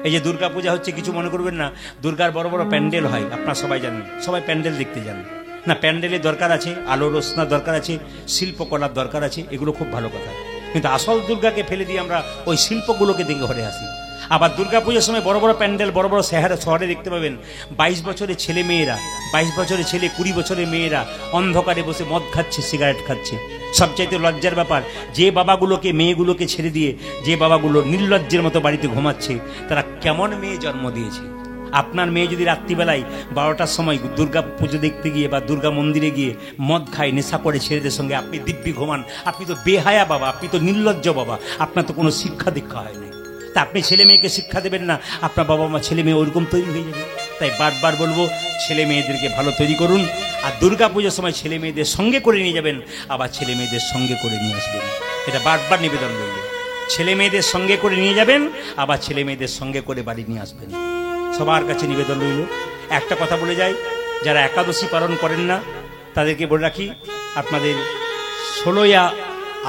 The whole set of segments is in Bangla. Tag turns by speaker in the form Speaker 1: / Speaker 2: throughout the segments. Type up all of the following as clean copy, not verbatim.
Speaker 1: এই যে দুর্গা পূজা হচ্ছে, কিছু মনে করবেন না, দুর্গার বড় বড় প্যান্ডেল হয়, আপনারা সবাই জানেন, সবাই প্যান্ডেল দেখতে যান না। প্যান্ডেলের দরকার আছে, আলো রোশনার দরকার আছে, শিল্পকলার দরকার আছে, এগুলো খুব ভালো কথা। কিন্তু আসল দুর্গাকে ফেলে দিয়ে আমরা ওই শিল্পগুলোকে দেখে ঘরে আসি। আবার দুর্গা পুজোর সময় বড় বড় প্যান্ডেল, বড় বড় শহরে দেখতে পাবেন 22 বছরের ছেলে মেয়েরা, 22 বছরের ছেলে, 20 বছরের মেয়েরা অন্ধকারে বসে মদ খাচ্ছে, সিগারেট খাচ্ছে। সবচাইতে লজ্জার ব্যাপার, যে বাবাগুলোকে মেয়েগুলোকে ছেড়ে দিয়ে, যে বাবাগুলো নির্লজ্জের মতো বাড়িতে ঘুমাচ্ছে, তারা কেমন মেয়ে জন্ম দিয়েছে। আপনার মেয়ে যদি রাত্রিবেলায় 12টার সময় দুর্গা পুজো দেখতে গিয়ে বা দুর্গা মন্দিরে গিয়ে মদ খায়, নেশা করে ছেলেদের সঙ্গে, আপনি দিব্যি ঘুমান, আপনি তো বেহায়া বাবা, আপনি তো নির্লজ্জ বাবা, আপনার তো কোনো শিক্ষা দীক্ষা হয় না। তা আপনি ছেলে মেয়েকে শিক্ষা দেবেন না, আপনার বাবা মা ছেলে মেয়ে ওরকম তৈরি হয়ে যাবে। তাই বারবার বলবো, ছেলে মেয়েদেরকে ভালো তৈরি করুন, আর দুর্গা পুজোর সময় ছেলে মেয়েদের সঙ্গে করে নিয়ে যাবেন, আবার ছেলে মেয়েদের সঙ্গে করে নিয়ে আসবেন। এটা বারবার নিবেদন রইল, ছেলে মেয়েদের সঙ্গে করে নিয়ে যাবেন, আবার ছেলে মেয়েদের সঙ্গে করে বাড়ি নিয়ে আসবেন। সবার কাছে নিবেদন রইল। একটা কথা বলে যাই, যারা একাদশী পালন করেন না তাদেরকে বলে রাখি, আপনাদের 16ই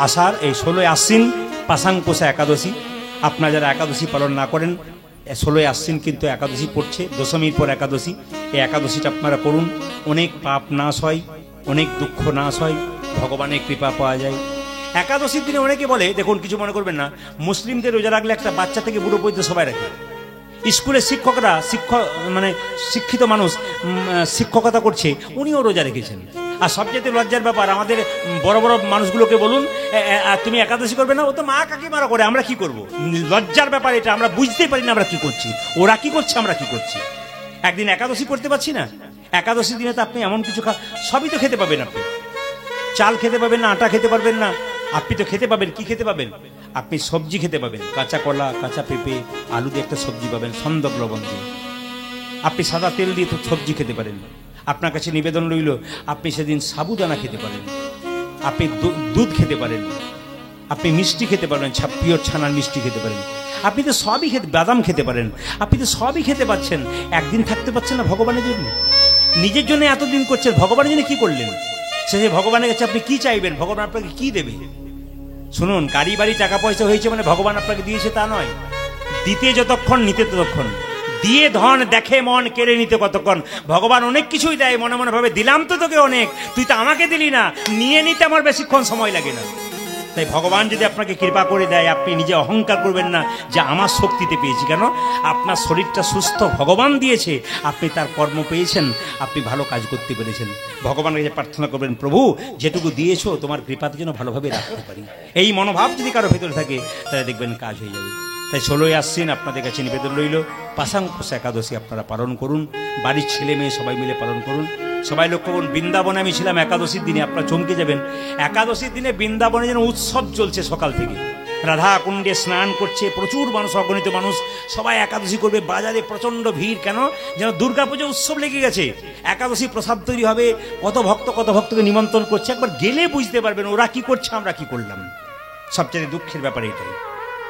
Speaker 1: আষাঢ়, এই 16ই আশ্বিন পাশাঙ্কোষা একাদশী, আপনারা যারা একাদশী পালন না করেন, 16ই আশ্বিন কিন্তু একাদশী পড়ছে, দশমীর পর একাদশী। এই একাদশীটা আপনারা করুন, অনেক পাপ নাশ হয়, অনেক দুঃখ নাশ হয়, ভগবানের কৃপা পাওয়া যায়। একাদশীর দিনে অনেকে বলে, দেখুন কিছু মনে করবেন না, মুসলিমদের রোজা রাখলে একটা বাচ্চা থেকে বুড়ো পর্যন্ত সবাই রাখে। স্কুলের শিক্ষকরা, শিক্ষিত মানুষ শিক্ষকতা করছে, উনিও রোজা রেখেছেন। আর সবচেয়ে লজ্জার ব্যাপার, আমাদের বড় বড় মানুষগুলোকে বলুন তুমি একাদশী করবে না, ও তো মা কাকিমারা করে, আমরা কি করব? লজ্জার ব্যাপার এটা, আমরা বুঝতেই পারি না আমরা কি করছি, ওরা কি করছে, আমরা কি করছি। একদিন একাদশী করতে পারছি না, একাদশী দিনে তো আপনি এমন কিছু সবই তো খেতে পাবেন। আপনি চাল খেতে পাবেন না, আটা খেতে পারবেন না, আপনি তো খেতে পাবেন, কি খেতে পাবেন? আপনি সবজি খেতে পাবেন, কাঁচা কলা, কাঁচা পেঁপে, আলু দিয়ে একটা সবজি পাবেন, সন্দক লবণ দিয়ে। আপনি সাদা তেল দিয়ে তো সবজি খেতে পারেন। আপনার কাছে নিবেদন রইল, আপনি সেদিন সাবুদানা খেতে পারেন, আপনি দুধ খেতে পারেন, আপনি মিষ্টি খেতে পারেন, পিওর ছানার মিষ্টি খেতে পারেন, আপনি তো সবই খেতে, বাদাম খেতে পারেন, আপনি তো সবই খেতে পাচ্ছেন। একদিন থাকতে পাচ্ছেন না ভগবানের জন্য? নিজের জন্য এতদিন করছেন, ভগবানের জন্য কি করলেন? শেষে ভগবানের কাছে আপনি কি চাইবেন? ভগবান আপনাকে কি দেবে? শুনুন, গাড়ি বাড়ি টাকা পয়সা হয়েছে মানে ভগবান আপনাকে দিয়েছে তা নয়। দিতে যতক্ষণ, নিতে ততক্ষণ। দিয়ে ধন দেখে মন, কেড়ে নিতে কতক্ষণ। ভগবান অনেক কিছুই দেয়, মনে মনে ভাবে দিলাম তো তোকে অনেক, তুই তো আমাকে দিলি না, নিয়ে নিতে আমার বেশিক্ষণ সময় লাগে না। তাই ভগবান যদি আপনাকে কৃপা করে দেয়, আপনি নিজে অহংকার করবেন না যে আমার শক্তিতে পেয়েছি। কেন? আপনার শরীরটা সুস্থ ভগবান দিয়েছে, আপনি তার কর্ম পেয়েছেন, আপনি ভালো কাজ করতে পেরেছেন। ভগবানের কাছে প্রার্থনা করবেন, প্রভু যেটুকু দিয়েছো তোমার কৃপাতে যেন ভালোভাবে রাখতে পারি। এই মনোভাব যদি কারো ভেতরে থাকে, তাহলে দেখবেন কাজ হয়ে যাবে। তাই 16ই আশ্বিন আপনাদের কাছে নিবেদন রইল, পাশাঙ্কোষা একাদশী আপনারা পালন করুন, বাড়ির ছেলে মেয়ে সবাই মিলে পালন করুন। সবাই লক্ষ্য করুন, বৃন্দাবনে আমি ছিলাম একাদশীর দিনে, আপনারা চমকে যাবেন। একাদশীর দিনে বৃন্দাবনে যেন উৎসব চলছে সকাল থেকে। রাধা কুণ্ডে স্নান করছে, প্রচুর মানুষ, অগণিত মানুষ, সবাই একাদশী করবে, বাজারে প্রচন্ড ভিড়। কেন? যেন দুর্গাপুজো উৎসব লেগে গেছে। একাদশী প্রসাদ তৈরি হবে, কত ভক্তকে নিমন্ত্রণ করছে। একবার গেলে বুঝতে পারবেন ওরা কি করছে, আমরা কি করলাম। সবচেয়ে দুঃখের ব্যাপার এটাই।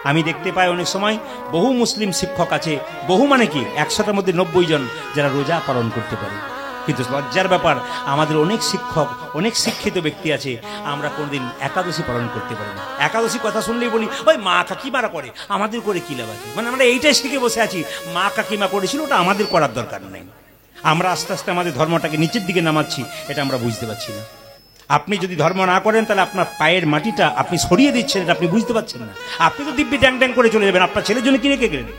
Speaker 1: আমি দেখতে পাই অনেক সময় বহু মুসলিম শিক্ষক আছে, বহু মানে কি 100টার মধ্যে 90 জন যারা রোজা পালন করতে পারে। কিন্তু লজ্জার ব্যাপার, আমাদের অনেক শিক্ষক, অনেক শিক্ষিত ব্যক্তি আছে, আমরা কোনোদিন একাদশী পালন করতে পারি না। একাদশী কথা শুনলেই বলি ওই মা কাকিমারা করে, আমাদের করে কি লাভ আছে? মানে আমরা এইটাই শিখে বসে আছি, মা কাকিমা করেছিল, ওটা আমাদের করার দরকার নেই। আমরা আস্তে আস্তে আমাদের ধর্মটাকে নিচের দিকে নামাচ্ছি, এটা আমরা বুঝতে পারছি না। আপনি যদি ধর্ম না করেন, তাহলে আপনার পায়ের মাটিটা আপনি সরিয়ে দিচ্ছেন, এটা আপনি বুঝতে পারছেন না। আপনি তো দিব্যি ড্যাং ড্যাং করে চলে যাবেন। আপনার ছেলের জন্য কি রেখে গেলেন?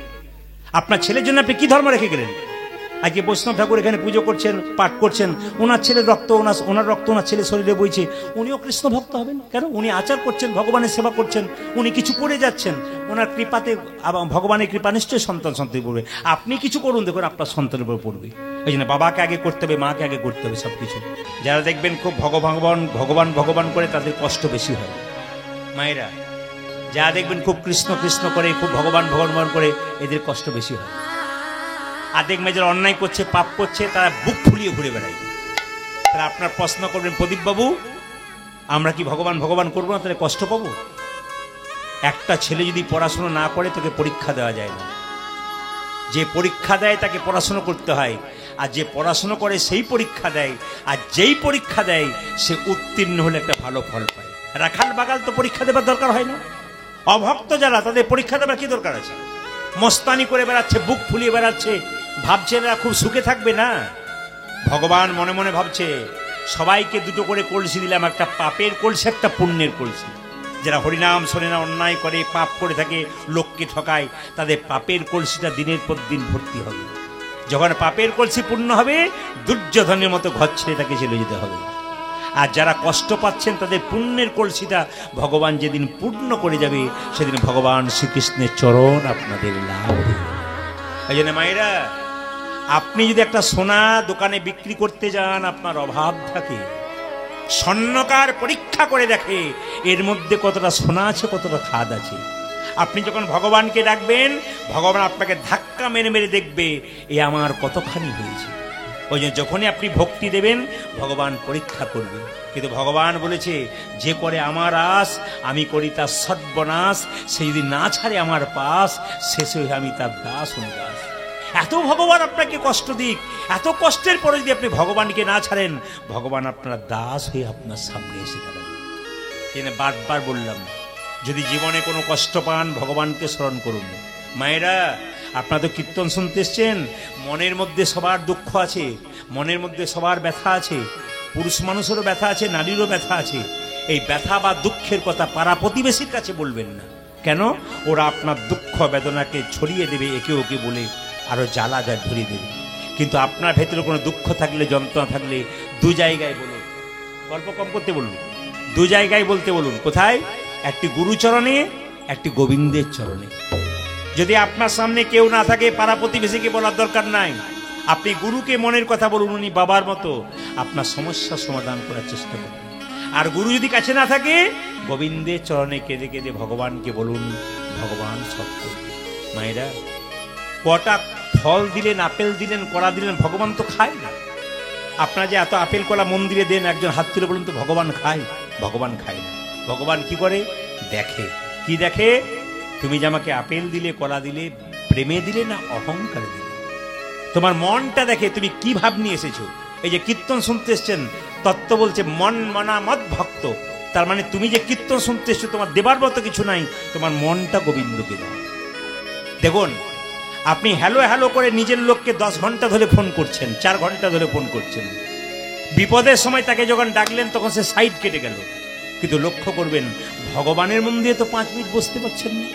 Speaker 1: আপনার ছেলের জন্য আপনি কি ধর্ম রেখে গেলেন? আজকে বৈষ্ণব ঠাকুর এখানে পুজো করছেন, পাঠ করছেন, ওনার ছেলের রক্ত, ওনার রক্ত ওনার ছেলের শরীরে বইছে, উনিও কৃষ্ণ ভক্ত হবেন কেন? উনি আচার করছেন, ভগবানের সেবা করছেন, উনি কিছু করে যাচ্ছেন, ওনার কৃপাতে, ভগবানের কৃপা নিশ্চয়ই সন্তান পড়বে। আপনি কিছু করুন, দেখুন আপনার সন্তানের উপর পড়বে। ওই জন্য বাবাকে আগে করতে হবে, মাকে আগে করতে হবে সবকিছু। যারা দেখবেন খুব ভগবান করে, তাদের কষ্ট বেশি হয়। মায়েরা যারা দেখবেন খুব কৃষ্ণ কৃষ্ণ করে, খুব ভগবান করে, এদের কষ্ট বেশি হয়। আর দেখবেন যারা অন্যায় করছে, পাপ করছে, তারা বুক ফুলিয়ে ঘুরে বেড়ায়। তারা আপনার প্রশ্ন করবেন, প্রদীপ বাবু আমরা কি ভগবান করবো না, তাহলে কষ্ট পাবো? একটা ছেলে যদি পড়াশোনা না করে, তাকে পরীক্ষা দেওয়া যায় না। যে পরীক্ষা দেয় তাকে পড়াশোনা করতে হয়, আর যে পড়াশোনা করে সেই পরীক্ষা দেয়, আর যেই পরীক্ষা দেয় সে উত্তীর্ণ হলে একটা ভালো ফল পায়। রাখাল বাগাল তো পরীক্ষা দেবার দরকার হয় না। অভক্ত যারা, তাদের পরীক্ষা দেবার কি দরকার আছে? মস্তানি করে বেড়াচ্ছে, বুক ফুলিয়ে বেড়াচ্ছে, ভাবছে এরা খুব সুখে থাকবে না। ভগবান মনে মনে ভাবছে সবাইকে দুটো করে কলসি দিলাম, একটা পাপের কলসি, একটা পুণ্যের কলসি। যারা হরিনাম শোনে না, অন্যায় করে, পাপ করে থাকে, লোককে ঠকায়, তাদের পাপের কলসিটা দিনের পর দিন ভর্তি হবে। যখন পাপের কলসি পূর্ণ হবে, দুর্যোধনের মতো ঘর ছেড়ে তাকে চলে যেতে হবে। আর যারা কষ্ট পাচ্ছেন তাদের পুণ্যের কলসিটা ভগবান যেদিন পূর্ণ করে যাবে, সেদিন ভগবান শ্রীকৃষ্ণের চরণ আপনাদের লাভ হবে। এই জন্য মায়েরা, আপনি যদি একটা সোনা দোকানে বিক্রি করতে যান, আপনার অভাব থাকে, স্বর্ণকার পরীক্ষা করে দেখে এর মধ্যে কতটা সোনা আছে, কতটা খাদ আছে। আপনি যখন ভগবানকে ডাকবেন, ভগবান আপনাকে ধাক্কা মেরে মেরে দেখবে এ আমার কতখানি হয়েছে। ওই জন্য যখনই আপনি ভক্তি দেবেন, ভগবান পরীক্ষা করবে। কিন্তু ভগবান বলেছে, যে করে আমার আস, আমি করি তার সর্বনাশ, সে যদি না ছাড়ে আমার পাশ, শেষে হয়ে আমি তার দাস দাস। এত ভগবান আপনাকে কষ্ট দিক, এত কষ্টের পরে যদি আপনি ভগবানকে না ছাড়েন, ভগবান আপনার দাস হয়ে আপনার সামনে এসে দাঁড়াবে। তিনি বারবার বললাম, যদি জীবনে কোনো কষ্ট পান, ভগবানকে স্মরণ করুন। মায়েরা, আপনারা তো কীর্তন শুনতে এসছেন, মনের মধ্যে সবার দুঃখ আছে, মনের মধ্যে সবার ব্যথা আছে, পুরুষ মানুষেরও ব্যথা আছে, নারীরও ব্যথা আছে। এই ব্যথা বা দুঃখের কথা পাড়া প্রতিবেশীর কাছে বলবেন না। কেন? ওরা আপনার দুঃখ বেদনাকে ছড়িয়ে দেবে, একে ওকে বলে আরো জ্বালা ধরিয়ে দেবে। কিন্তু আপনার ভেতরে কোনো দুঃখ থাকলে, যন্ত্রণা থাকলে, দু জায়গায় বলুন। গল্প কম করতে বলুন, দু জায়গায় বলতে বলুন। কোথায়? একটি গুরুচরণে, একটি গোবিন্দের চরণে। যদি আপনার সামনে কেউ না থাকে, পাড়া প্রতিবেশীকে বলার দরকার নাই, আপনি গুরুকে মনের কথা বলুন, উনি বাবার মতো আপনার সমস্যার সমাধান করার চেষ্টা করুন। আর গুরু যদি কাছে না থাকে, গোবিন্দের চরণে কেঁদে কেঁদে ভগবানকে বলুন, ভগবান সব করবে। মায়েরা, কটা ফল দিলেন, আপেল দিলেন, কলা দিলেন, ভগবান তো খায় না। আপনারা যে এত আপেল কলা মন্দিরে দেন, একজন হাত তুলে বলুন তো ভগবান খায়? ভগবান খায় না। ভগবান কি করে? দেখে। কি দেখে? তুমি যে আমাকে আপেল দিলে, কলা দিলে, প্রেমে দিলে না অহংকারে দিলে? তোমার মনটা দেখে, তুমি কি ভাব নিয়ে এসেছো। এই যে কীর্তন শুনতে এসছেন, তত্ত্ব বলছে মন মনা মত ভক্ত। তার মানে তুমি যে কীর্তন শুনতে এসছো, তোমার দেবার মতো কিছু নাই, তোমার মনটা গোবিন্দকে দাও। দেখুন, আপনি হ্যালো হ্যালো করে নিজের লোককে 10 ঘন্টা ধরে ফোন করছেন, 4 ঘন্টা ধরে ফোন করছেন। বিপদের সময় তাকে যখন ডাকলেন, তখন সে সাইড কেটে গেল। কিন্তু লক্ষ্য করবেন, ভগবানের মন্দিরে তো 5 মিনিট বসতে পারছেন না।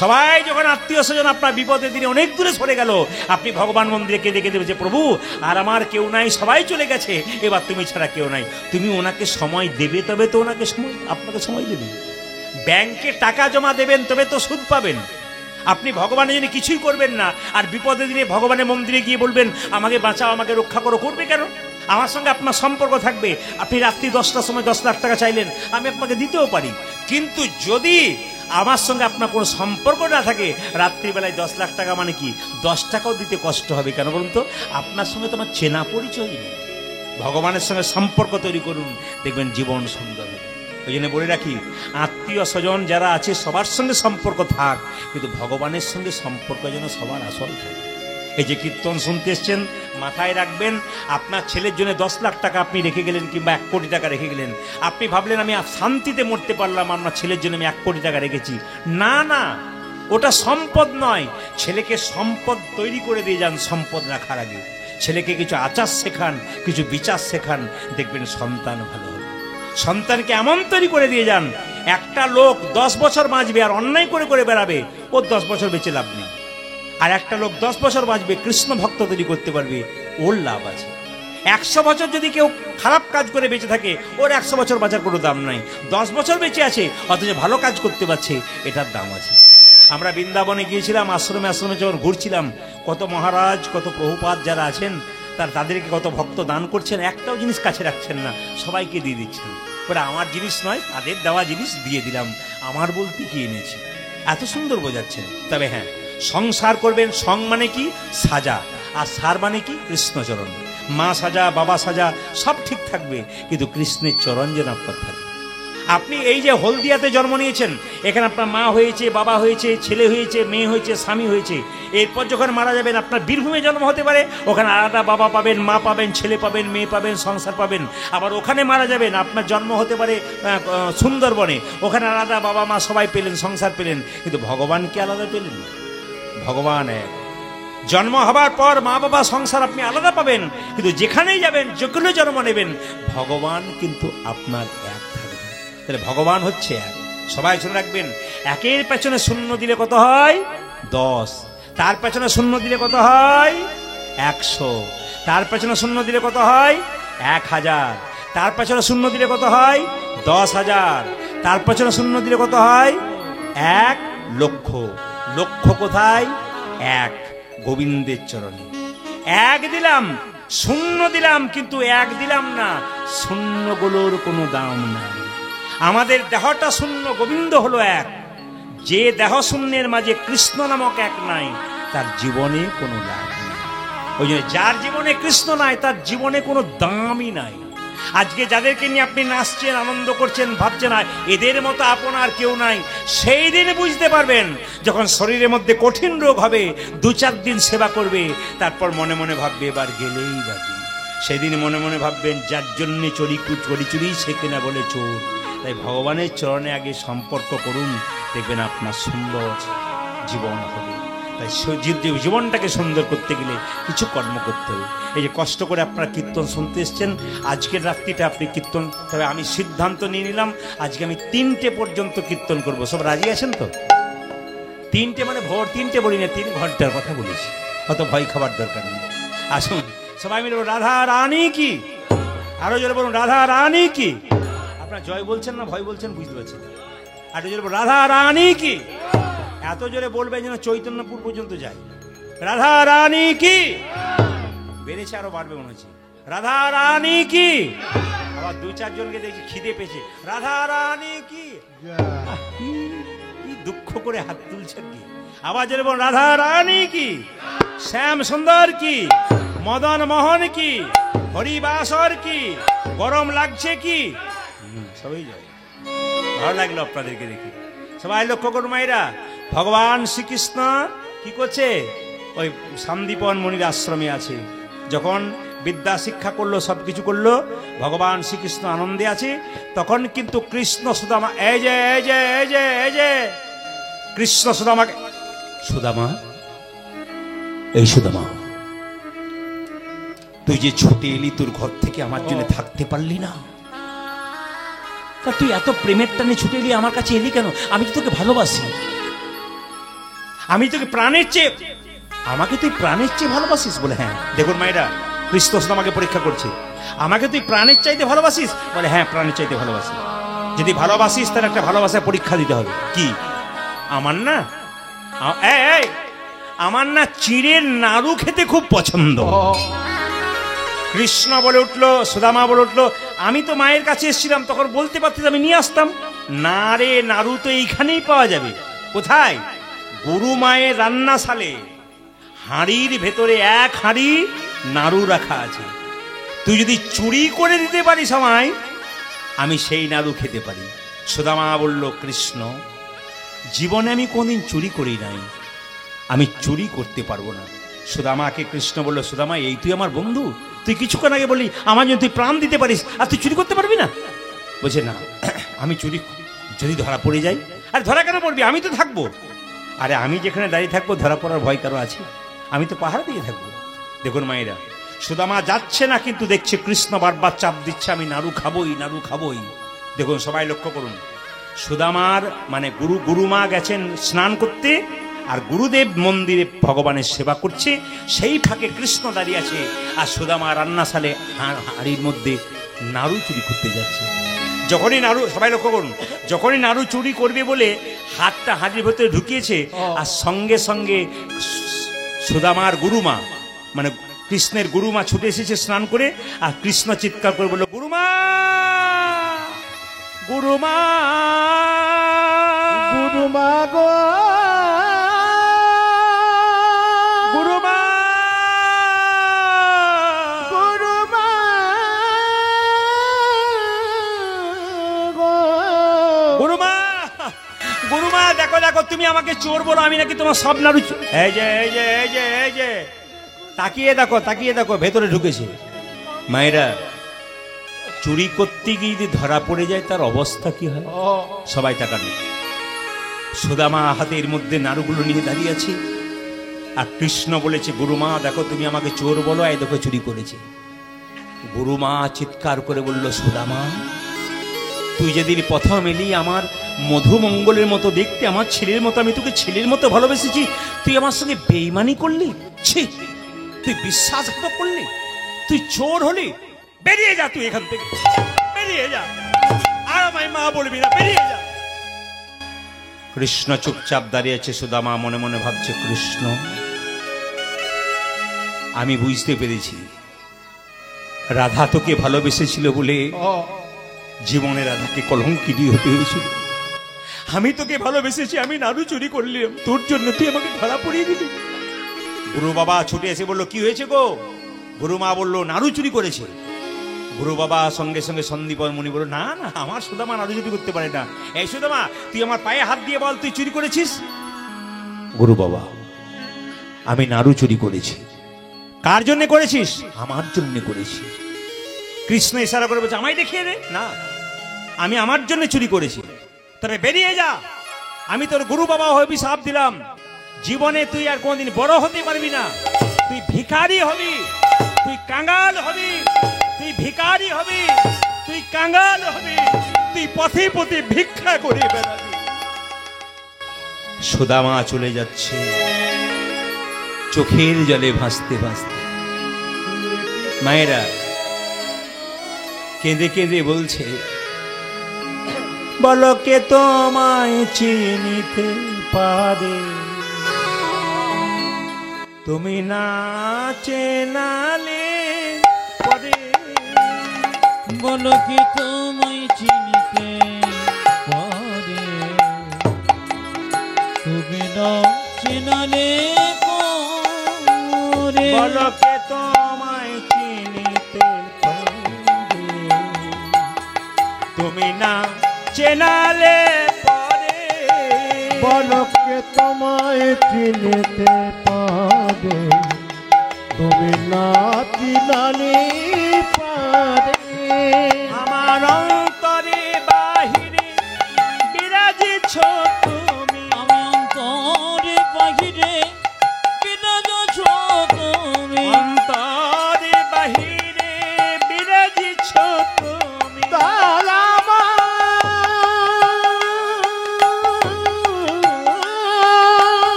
Speaker 1: সবাই যখন আত্মীয় স্বজন আপনার বিপদের দিনে অনেক দূরে সরে গেল, আপনি ভগবান মন্দিরে কেঁদে কেঁদে বলছে, প্রভু আর আমার কেউ নাই, সবাই চলে গেছে, এবার তুমি ছাড়া কেউ নাই। তুমি ওনাকে সময় দেবে, তবে তো ওনাকে সময়, আপনাকে সময় দেবে। ব্যাংকে টাকা জমা দেবেন, তবে তো সুদ পাবেন। আপনি ভগবানের জন্য কিছুই করবেন না, আর বিপদের দিনে ভগবানের মন্দিরে গিয়ে বলবেন, আমাকে বাঁচাও, আমাকে রক্ষা করো। করবে কেন? আমার সঙ্গে আপনার সম্পর্ক থাকবে। আপনি রাত্রি 10টার সময় 10 লাখ টাকা চাইলেন, আমি আপনাকে দিতেও পারি। কিন্তু যদি আমার সঙ্গে আপনার কোনো সম্পর্ক না থাকে, রাত্রিবেলায় 10 লাখ টাকা মানে কি 10 টাকাও দিতে কষ্ট হবে। কেন বলুন তো? আপনার সঙ্গে তোমার চেনা পরিচয় নেই। ভগবানের সঙ্গে সম্পর্ক তৈরি করুন, দেখবেন জীবন সুন্দর হবে। ওই জন্য বলে রাখি, আত্মীয় স্বজন যারা আছে সবার সঙ্গে সম্পর্ক থাক, কিন্তু ভগবানের সঙ্গে সম্পর্ক যেন সবার আসল থাকে। এই যে কীর্তন শুনতে এসছেন, মাথায় রাখবেন, আপনার ছেলের জন্য 10 লাখ টাকা আপনি রেখে গেলেন, কিংবা 1 কোটি টাকা রেখে গেলেন। আপনি ভাবলেন আমি শান্তিতে মরতে পারলাম, আমার ছেলের জন্য আমি 1 কোটি টাকা রেখেছি। না না, ওটা সম্পদ নয়। ছেলেকে সম্পদ তৈরি করে দিয়ে যান সম্পদ রাখার আগে। ছেলেকে কিছু আচার শেখান, কিছু বিচার শেখান, দেখবেন সন্তান ভালো হবে। সন্তানকে এমন তৈরি করে দিয়ে যান, একটা লোক 10 বছর বাঁচবে আর অন্যায় করে করে বেড়াবে, ওর 10 বছর বেঁচে লাভ নেই। আর একটা লোক 10 বছর বাঁচবে, কৃষ্ণ ভক্ত তৈরি করতে পারবে, ওর লাভ আছে। 100 বছর যদি কেউ খারাপ কাজ করে বেঁচে থাকে, ওর 100 বছর বাঁচার কোনো দাম নাই। 10 বছর বেঁচে আছে, অথচ ভালো কাজ করতে পারছে, এটার দাম আছে। আমরা বৃন্দাবনে গিয়েছিলাম, আশ্রমে আশ্রমে যখন ঘুরছিলাম, কত মহারাজ, কত প্রভুপাদ যারা আছেন, তাদেরকে কত ভক্ত দান করছেন, একটাও জিনিস কাছে রাখছেন না, সবাইকে দিয়ে দিচ্ছেন। বলে আমার জিনিস নয়, তাদের দেওয়া জিনিস দিয়ে দিলাম, আমার বলতে কি এনেছি। এত সুন্দর বোঝাচ্ছেন। তবে হ্যাঁ, সংসার করবেন, সং মানে কি সাজা, আর সার মানে কি কৃষ্ণচরণ। মা সাজা, বাবা সাজা, সব ঠিক থাকবে, কিন্তু কৃষ্ণের চরণ যেন আপনার থাকে। আপনি এই যে হলদিয়াতে জন্ম নিয়েছেন, এখানে আপনার মা হয়েছে, বাবা হয়েছে, ছেলে হয়েছে, মেয়ে হয়েছে, স্বামী হয়েছে। এরপর যখন মারা যাবেন, আপনার বীরভূমে জন্ম হতে পারে, ওখানে আলাদা বাবা পাবেন, মা পাবেন, ছেলে পাবেন, মেয়ে পাবেন, সংসার পাবেন। আবার ওখানে মারা যাবেন, আপনার জন্ম হতে পারে সুন্দরবনে, ওখানে আলাদা বাবা মা সবাই পেলেন, সংসার পেলেন, কিন্তু ভগবানকে আলাদা পেলেন। ভগবান এক। জন্ম হবার পর মা বাবা সংসার আপনি আলাদা পাবেন, কিন্তু যেখানেই যাবেন, যেগুলো জন্ম নেবেন, ভগবান কিন্তু আপনার এক থাকবে। তাহলে ভগবান হচ্ছে এক। সবাই শুনে রাখবেন, একের পেছনে শূন্য দিলে কত হয়? 10। তার পেছনে শূন্য দিলে কত হয়? 100। তার পেছনে শূন্য দিলে কত হয়? 1000। তার পেছনে শূন্য দিলে কত হয়? 10,000। তার পেছনে শূন্য দিলে কত হয়? 1 লক্ষ। লক্ষ কোথায়? এক, গোবিন্দের চরণে। 1 দিলাম, শূন্য দিলাম, কিন্তু 1 দিলাম না। শূন্যগুলোর কোনো দাম নাই। আমাদের দেহটা শূন্য, গোবিন্দ হলো এক। যে দেহ শূন্যের মাঝে কৃষ্ণ নামক এক নাই, তার জীবনে কোনো লাভ নেই। ওই জন্য যার জীবনে কৃষ্ণ নাই, তার জীবনে কোনো দামই নাই। আজকে যাদেরকে নিয়ে আপনি নাচছেন, আনন্দ করছেন, ভাবছেন এদের মতো আপনার কেউ নাই, সেই দিন বুঝতে পারবেন যখন শরীরের মধ্যে কঠিন রোগ হবে, 2-4 দিন সেবা করবে, তারপর মনে মনে ভাববে এবার গেলেই বাজি। সেদিন মনে মনে ভাববেন যার জন্যে চুরি চুরি সে কিনা বলে চোর। তাই ভগবানের চরণে আগে সম্পর্ক করুন, দেখবেন আপনার সুন্দর জীবন হবে। তাই জীবনটাকে সুন্দর করতে গেলে কিছু কর্ম করতে হবে। এই যে কষ্ট করে আপনারা কীর্তন শুনতে এসছেন, আজকের রাত্রিটা আপনি কীর্তন, তবে আমি সিদ্ধান্ত নিয়ে নিলাম আজকে আমি 3টে পর্যন্ত কীর্তন করব। সব রাজি আছেন তো? 3টে মানে ভোর 3টে বলি না, 3 ঘন্টার কথা বলেছি, অত ভয় খাবার দরকার নেই। আসুন সবাই মিলে রাধা রানী কি, আরো জোরে বলুন রাধা রানী কি। আপনারা জয় বলছেন না ভয় বলছেন বুঝতে পারছেন? আরো জোরে বলুন রাধা রানী কি। এত জোরে বলবেন যেন চৈতন্যপুর পর্যন্ত যায়। রাধা রানী কি। বেড়েছে, আরো বাড়বে মনে হচ্ছে। রাধা রানী কি। আবার 2-4 জনকে দেখছি খিদে পেয়েছে। রাধা রানী কি। দুঃখ করে হাত তুলছেন কি। আবার জোরে বলুন রাধা রানী কি। শ্যাম সুন্দর কি, মদন মোহন কি, হরিবাসর কি। গরম লাগছে কি। সবাই যায়। ভালো লাগলো আপনাদেরকে দেখে। সবাই লক্ষ্য করুন মায়েরা, ভগবান শ্রীকৃষ্ণ কি করছে? ওই শান্তিপন মুনির আশ্রমে আছে। যখন বিদ্যা শিক্ষা করলো, সবকিছু করলো, ভগবান শ্রীকৃষ্ণ আনন্দে আছে। তখন কিন্তু কৃষ্ণ সুদামা, এই যে এই যে এই যে এই যে কৃষ্ণ সুদামাকে, সুদামা, এই সুদামা, তুই যে ছুটে এলি তোর ঘর থেকে, আমার জন্য থাকতে পারলি না? তা তুই এত প্রেমের টানে ছুটে এলি, আমার কাছে এলি কেন? আমি তোকে ভালোবাসি, আমি তোকে প্রাণের চেয়ে, আমাকে তুই প্রাণের চেয়ে ভালোবাসিস? বলে হ্যাঁ। দেখুন মায়েরা, কৃষ্ণ আমাকে পরীক্ষা করছে। আমাকে তুই প্রাণের চাইতে ভালোবাসিস? বলে হ্যাঁ, প্রাণের চাইতে ভালোবাসি। যদি ভালোবাসিস তাহলে একটা ভালোবাসার পরীক্ষা দিতে হবে। কি? আমার না আমার না চিড়ের নাড়ু খেতে খুব পছন্দ। কৃষ্ণ বলে উঠলো, সুদামা বলে উঠলো, আমি তো মায়ের কাছে এসেছিলাম, তখন বলতে পারতিস, আমি নিয়ে আসতাম। না রে, নাড়ু তো এইখানেই পাওয়া যাবে। কোথায়? গুরু মায়ের রান্নাশালে হাঁড়ির ভেতরে 1 হাঁড়ি নাড়ু রাখা আছে। তুই যদি চুরি করে দিতে পারিস আমায়, আমি সেই নাড়ু খেতে পারি। সুদামা বলল, কৃষ্ণ, জীবনে আমি কোনদিন চুরি করি নাই, আমি চুরি করতে পারবো না। সুদামাকে কৃষ্ণ বলল, সুদামা, এই তুই আমার বন্ধু, তুই কিছুক্ষণ আগে বলি আমার জন্য তুই প্রাণ দিতে পারিস, আর তুই চুরি করতে পারবি না? বলছে না, আমি চুরি যদি ধরা পড়ে যাই। আর ধরা কেন পড়বি? আমি তো থাকবো। আরে আমি যেখানে দাঁড়িয়ে থাকবো, ধরা পড়ার ভয় কারো আছে? আমি তো পাহাড় দিয়ে থাকবো। দেখুন মায়েরা, সুদামা যাচ্ছে না, কিন্তু দেখছে কৃষ্ণ বারবার চাপ দিচ্ছে, আমি নাড়ু খাবোই, নাড়ু খাবোই। দেখুন সবাই লক্ষ্য করুন, সুদামার মানে গুরুমা গেছেন স্নান করতে, আর গুরুদেব মন্দিরে ভগবানের সেবা করছে। সেই ফাঁকে কৃষ্ণ দাঁড়িয়ে আছে, আর সুদামা রান্নাশালে হাঁড়ির মধ্যে নাড়ু চুরি করতে যাচ্ছে। যখনই নাড়ু, সবাই লক্ষ্য করুন, যখনই নাড়ু চুরি করবে বলে হাতটা হাঁড়ির ভেতরে ঢুকিয়েছে, আর সঙ্গে সঙ্গে সুদামার গুরুমা মানে কৃষ্ণের গুরুমা ছুটে এসেছে স্নান করে, আর কৃষ্ণ চিৎকার করে বলল, গুরুমা, গুরুমা, গুরুমা গো, গুরুমা, গুরুমা গো, গুরুমা, গুরুমা, দেখো দেখো, তুমি আমাকে চোর বলো, আমি নাকি তোমার সব নাড়ু। এই যে এই যে এই যে এই যে তাকিয়ে দেখো, তাকিয়ে দেখো, ভেতরে ঢুকেছে। মায়েরা, চুরি করতে গিয়ে যদি ধরা পড়ে যায় তার অবস্থা কি হয়? সবাই তাকান। সুদামা হাতের মধ্যে নাড়ুগুলো নিয়ে দাঁড়িয়ে আছে, আর কৃষ্ণ বলেছে, গুরুমা দেখো তুমি আমাকে চোর বলো, এই দেখো চুরি করেছে। গুরুমা চিৎকার করে বলল, সুদামা তুই যেদিন প্রথম এলি আমার মধুমঙ্গলের মতো দেখতে, আমার ছেলের মতো, আমি তোকে ছেলের মতো ভালোবেসেছি, তুই আমার সঙ্গে বেইমানি করলি, ছি তুই বিশ্বাসঘাতক করলি, তুই চোর হলি, বেরিয়ে যা তুই এখান থেকে, বেরিয়ে যা, আর আমায় মা বলবি না, বেরিয়ে যা। কৃষ্ণ চুপচাপ দাঁড়িয়ে আছে। সুদামা মনে মনে ভাবছে, কৃষ্ণ আমি বুঝতে পেরেছি রাধা তোকে ভালোবেসেছিল বলে জীবনে রাধাকে কলঙ্কিনী হতে হয়েছিল। আমি তোকে ভালোবেসেছি, আমি নাড়ু চুরি করলাম তোর জন্য, তুই আমাকে ধরা পড়িয়ে দিলি। গুরু বাবা ছুটে এসে বলল, কি হয়েছে গো? গুরু মা বলল, নাড়ু চুরি করেছে। গুরু বাবা সঙ্গে সঙ্গে সন্দীপন মুনি বলল, না না আমার সুদামা নাড়ু চুরি করতে পারে না। এই সুদামা তুই আমার পায়ে হাত দিয়ে বল, তুই চুরি করেছিস? গুরু বাবা আমি নাড়ু চুরি করেছি। কার জন্য করেছিস? আমার জন্য করেছি। কৃষ্ণ ইশারা করে বলছে, আমায় দেখিয়ে দে। না, আমি আমার জন্য চুরি করেছি, তবে বেরিয়ে যা। আমি তোর গুরু বাবা হয়ে অভিশাপ দিলাম, জীবনে তুই আর কোনদিন বড় হতে পারবি না, তুই ভিখারি হবি, তুই কাঙ্গাল হবি, তুই ভিখারি হবি, তুই কাঙ্গাল হবি, তুই পথে পথে ভিক্ষা করে বেড়াবি। সুদামা চলে যাচ্ছে চোখের জলে ভাসতে ভাসতে। মায়েরা কেঁদে কেঁদে বলছে, বলো কে তোমায় চিনিতে পারে, তুমি না চেনালে পরে।
Speaker 2: বলো কে তোমায় চিনিতে পারে, তুমি না চেনালে পরে।
Speaker 1: বলো কে তোমায় চিনিতে পারে, তুমি না চেনালে পরে।
Speaker 3: বলো কে তোমায় চিনিতে পারে, তুমি না চিনালে পারে।
Speaker 1: আমার অন্তরে বাহিরে বিরাজিছ তুমি,
Speaker 2: আমি অন্তরে বাহিরে বিরাজছ তুমি,
Speaker 1: অন্তরে বাহিরে বিরাজিছ তুমি।
Speaker 3: তারা